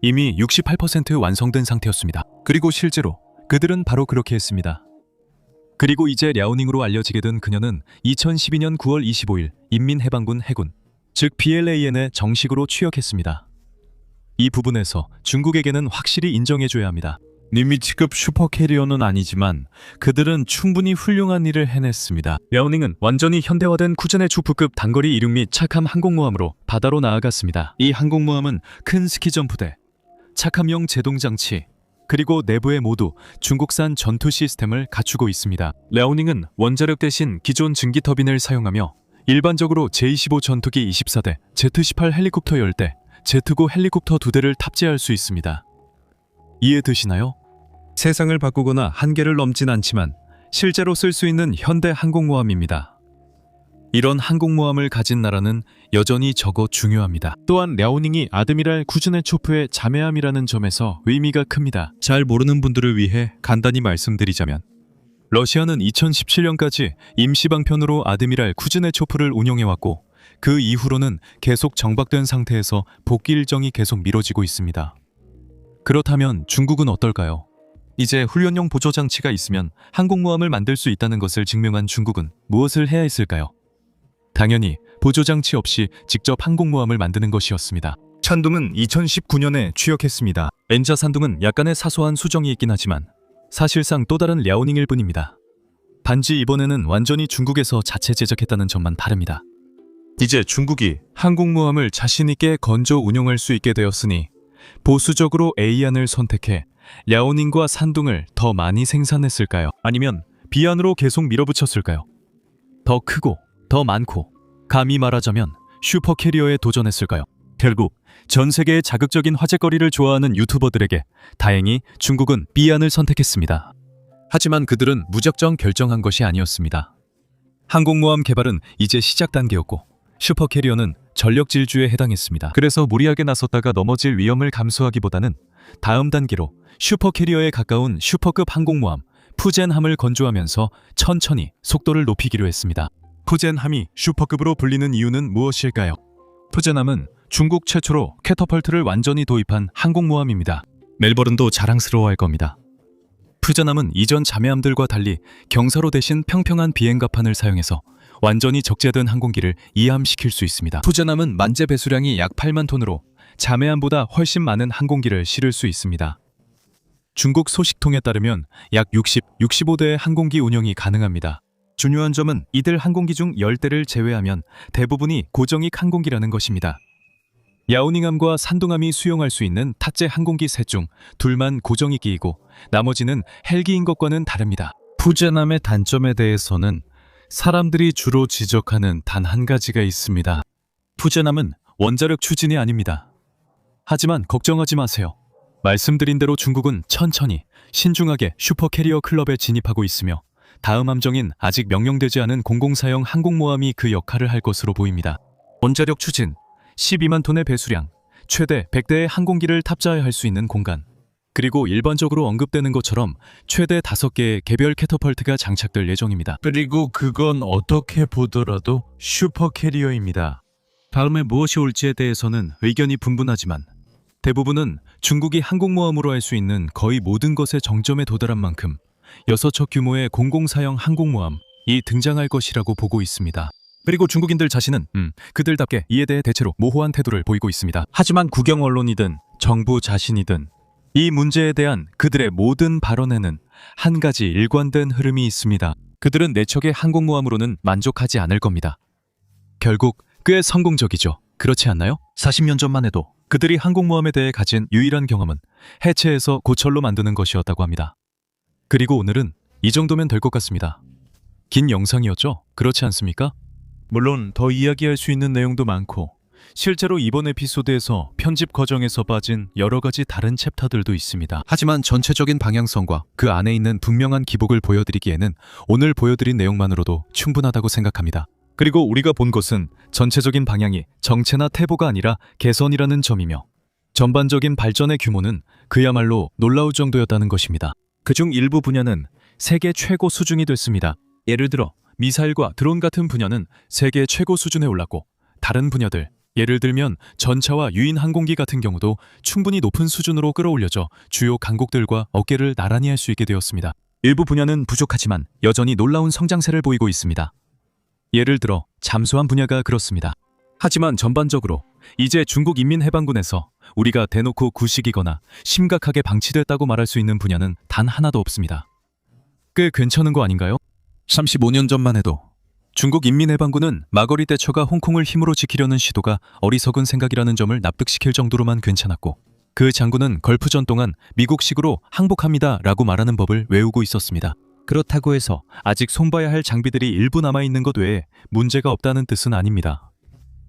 이미 68% 완성된 상태였습니다. 그리고 실제로 그들은 바로 그렇게 했습니다. 그리고 이제 랴오닝으로 알려지게 된 그녀는 2012년 9월 25일 인민해방군 해군, 즉 PLAN에 정식으로 취역했습니다. 이 부분에서 중국에게는 확실히 인정해줘야 합니다. 니미츠급 슈퍼캐리어는 아니지만 그들은 충분히 훌륭한 일을 해냈습니다. 랴오닝은 완전히 현대화된 쿠젠의 주프급 단거리 이륙 및 착함 항공모함으로 바다로 나아갔습니다. 이 항공모함은 큰 스키점프대, 착함용 제동장치, 그리고 내부에 모두 중국산 전투 시스템을 갖추고 있습니다. 랴오닝은 원자력 대신 기존 증기 터빈을 사용하며 일반적으로 제-25 전투기 24대, Z-18 헬리콥터 10대, Z-9 헬리콥터 2대를 탑재할 수 있습니다. 이해되시나요? 세상을 바꾸거나 한계를 넘진 않지만 실제로 쓸 수 있는 현대 항공모함입니다. 이런 항공모함을 가진 나라는 여전히 적어 중요합니다. 또한 랴오닝이 아드미랄 쿠즈네초프의 자매함이라는 점에서 의미가 큽니다. 잘 모르는 분들을 위해 간단히 말씀드리자면 러시아는 2017년까지 임시방편으로 아드미랄 쿠즈네초프를 운영해왔고 그 이후로는 계속 정박된 상태에서 복귀 일정이 계속 미뤄지고 있습니다. 그렇다면 중국은 어떨까요? 이제 훈련용 보조장치가 있으면 항공모함을 만들 수 있다는 것을 증명한 중국은 무엇을 해야 했을까요? 당연히 보조장치 없이 직접 항공모함을 만드는 것이었습니다. 찬둥은 2019년에 취역했습니다. 엔자 산둥은 약간의 사소한 수정이 있긴 하지만 사실상 또 다른 랴오닝일 뿐입니다. 단지 이번에는 완전히 중국에서 자체 제작했다는 점만 다릅니다. 이제 중국이 항공모함을 자신있게 건조 운용할 수 있게 되었으니 보수적으로 A안을 선택해 랴오닝과 산둥을 더 많이 생산했을까요? 아니면 B안으로 계속 밀어붙였을까요? 더 크고 더 많고 감히 말하자면 슈퍼캐리어에 도전했을까요? 결국 전 세계의 자극적인 화제거리를 좋아하는 유튜버들에게 다행히 중국은 B안을 선택했습니다. 하지만 그들은 무작정 결정한 것이 아니었습니다. 항공모함 개발은 이제 시작 단계였고 슈퍼캐리어는 전력 질주에 해당했습니다. 그래서 무리하게 나섰다가 넘어질 위험을 감수하기보다는 다음 단계로 슈퍼캐리어에 가까운 슈퍼급 항공모함 푸젠함을 건조하면서 천천히 속도를 높이기로 했습니다. 푸젠함이 슈퍼급으로 불리는 이유는 무엇일까요? 푸젠함은 중국 최초로 캐터펄트를 완전히 도입한 항공모함입니다. 멜버른도 자랑스러워할 겁니다. 푸젠함은 이전 자매함들과 달리 경사로 대신 평평한 비행갑판을 사용해서 완전히 적재된 항공기를 이함시킬 수 있습니다. 푸젠함은 만재 배수량이 약 8만 톤으로 자매함보다 훨씬 많은 항공기를 실을 수 있습니다. 중국 소식통에 따르면 약 65대의 항공기 운영이 가능합니다. 중요한 점은 이들 항공기 중 10대를 제외하면 대부분이 고정익 항공기라는 것입니다. 랴오닝함과 산둥함이 수용할 수 있는 탑재 항공기 셋 중 둘만 고정익기이고 나머지는 헬기인 것과는 다릅니다. 푸젠함의 단점에 대해서는 사람들이 주로 지적하는 단 한 가지가 있습니다. 푸젠함은 원자력 추진이 아닙니다. 하지만 걱정하지 마세요. 말씀드린 대로 중국은 천천히 신중하게 슈퍼캐리어 클럽에 진입하고 있으며 다음 함정인 아직 명령되지 않은 공공사용 항공모함이 그 역할을 할 것으로 보입니다. 원자력 추진, 12만 톤의 배수량, 최대 100대의 항공기를 탑재할 수 있는 공간, 그리고 일반적으로 언급되는 것처럼 최대 5개의 개별 캐터펄트가 장착될 예정입니다. 그리고 그건 어떻게 보더라도 슈퍼캐리어입니다. 다음에 무엇이 올지에 대해서는 의견이 분분하지만 대부분은 중국이 항공모함으로 할 수 있는 거의 모든 것의 정점에 도달한 만큼 6척 규모의 공공사용 항공모함이 등장할 것이라고 보고 있습니다. 그리고 중국인들 자신은 그들답게 이에 대해 대체로 모호한 태도를 보이고 있습니다. 하지만 국영 언론이든 정부 자신이든 이 문제에 대한 그들의 모든 발언에는 한 가지 일관된 흐름이 있습니다. 그들은 4척의 항공모함으로는 만족하지 않을 겁니다. 결국 꽤 성공적이죠. 그렇지 않나요? 40년 전만 해도 그들이 항공모함에 대해 가진 유일한 경험은 해체해서 고철로 만드는 것이었다고 합니다. 그리고 오늘은 이 정도면 될 것 같습니다. 긴 영상이었죠? 그렇지 않습니까? 물론 더 이야기할 수 있는 내용도 많고 실제로 이번 에피소드에서 편집 과정에서 빠진 여러 가지 다른 챕터들도 있습니다. 하지만 전체적인 방향성과 그 안에 있는 분명한 기복을 보여드리기에는 오늘 보여드린 내용만으로도 충분하다고 생각합니다. 그리고 우리가 본 것은 전체적인 방향이 정체나 퇴보가 아니라 개선이라는 점이며 전반적인 발전의 규모는 그야말로 놀라울 정도였다는 것입니다. 그중 일부 분야는 세계 최고 수준이 됐습니다. 예를 들어 미사일과 드론 같은 분야는 세계 최고 수준에 올랐고 다른 분야들, 예를 들면 전차와 유인 항공기 같은 경우도 충분히 높은 수준으로 끌어올려져 주요 강국들과 어깨를 나란히 할 수 있게 되었습니다. 일부 분야는 부족하지만 여전히 놀라운 성장세를 보이고 있습니다. 예를 들어 잠수함 분야가 그렇습니다. 하지만 전반적으로 이제 중국 인민해방군에서 우리가 대놓고 구식이거나 심각하게 방치됐다고 말할 수 있는 분야는 단 하나도 없습니다. 꽤 괜찮은 거 아닌가요? 35년 전만 해도 중국 인민해방군은 마거리 대처가 홍콩을 힘으로 지키려는 시도가 어리석은 생각이라는 점을 납득시킬 정도로만 괜찮았고 그 장군은 걸프전 동안 미국식으로 항복합니다 라고 말하는 법을 외우고 있었습니다. 그렇다고 해서 아직 손봐야 할 장비들이 일부 남아있는 것 외에 문제가 없다는 뜻은 아닙니다.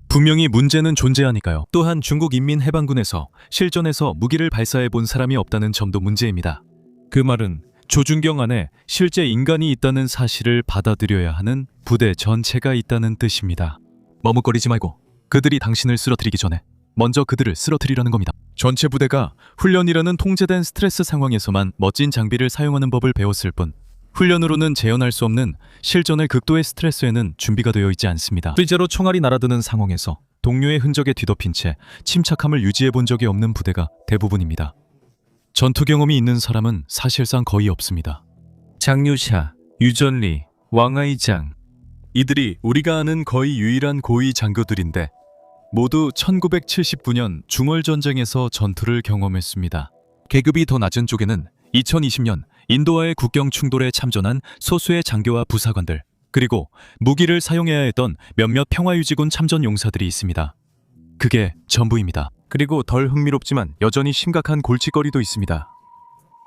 분명히 문제는 존재하니까요. 또한 중국 인민해방군에서 실전에서 무기를 발사해 본 사람이 없다는 점도 문제입니다. 그 말은 조준경 안에 실제 인간이 있다는 사실을 받아들여야 하는 부대 전체가 있다는 뜻입니다. 머뭇거리지 말고 그들이 당신을 쓰러뜨리기 전에 먼저 그들을 쓰러뜨리라는 겁니다. 전체 부대가 훈련이라는 통제된 스트레스 상황에서만 멋진 장비를 사용하는 법을 배웠을 뿐 훈련으로는 재현할 수 없는 실전의 극도의 스트레스에는 준비가 되어 있지 않습니다. 실제로 총알이 날아드는 상황에서 동료의 흔적에 뒤덮인 채 침착함을 유지해 본 적이 없는 부대가 대부분입니다. 전투 경험이 있는 사람은 사실상 거의 없습니다. 장유샤, 유전리, 왕아이장 이들이 우리가 아는 거의 유일한 고위 장교들인데 모두 1979년 중월전쟁에서 전투를 경험했습니다. 계급이 더 낮은 쪽에는 2020년 인도와의 국경 충돌에 참전한 소수의 장교와 부사관들 그리고 무기를 사용해야 했던 몇몇 평화유지군 참전 용사들이 있습니다. 그게 전부입니다. 그리고 덜 흥미롭지만 여전히 심각한 골칫거리도 있습니다.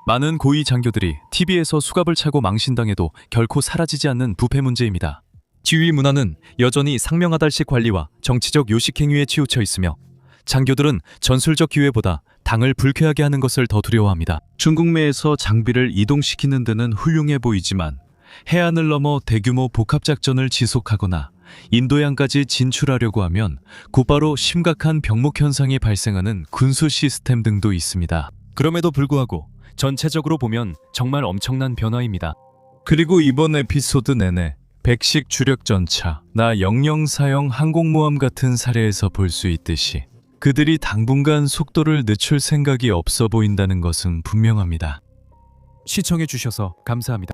많은 고위 장교들이 TV에서 수갑을 차고 망신당해도 결코 사라지지 않는 부패 문제입니다. 지휘 문화는 여전히 상명하달식 관리와 정치적 요식행위에 치우쳐 있으며 장교들은 전술적 기회보다 당을 불쾌하게 하는 것을 더 두려워합니다. 중국내에서 장비를 이동시키는 데는 훌륭해 보이지만 해안을 넘어 대규모 복합작전을 지속하거나 인도양까지 진출하려고 하면 곧바로 심각한 병목 현상이 발생하는 군수 시스템 등도 있습니다. 그럼에도 불구하고 전체적으로 보면 정말 엄청난 변화입니다. 그리고 이번 에피소드 내내 백식 주력 전차, 나 영영사형 항공모함 같은 사례에서 볼 수 있듯이 그들이 당분간 속도를 늦출 생각이 없어 보인다는 것은 분명합니다. 시청해주셔서 감사합니다.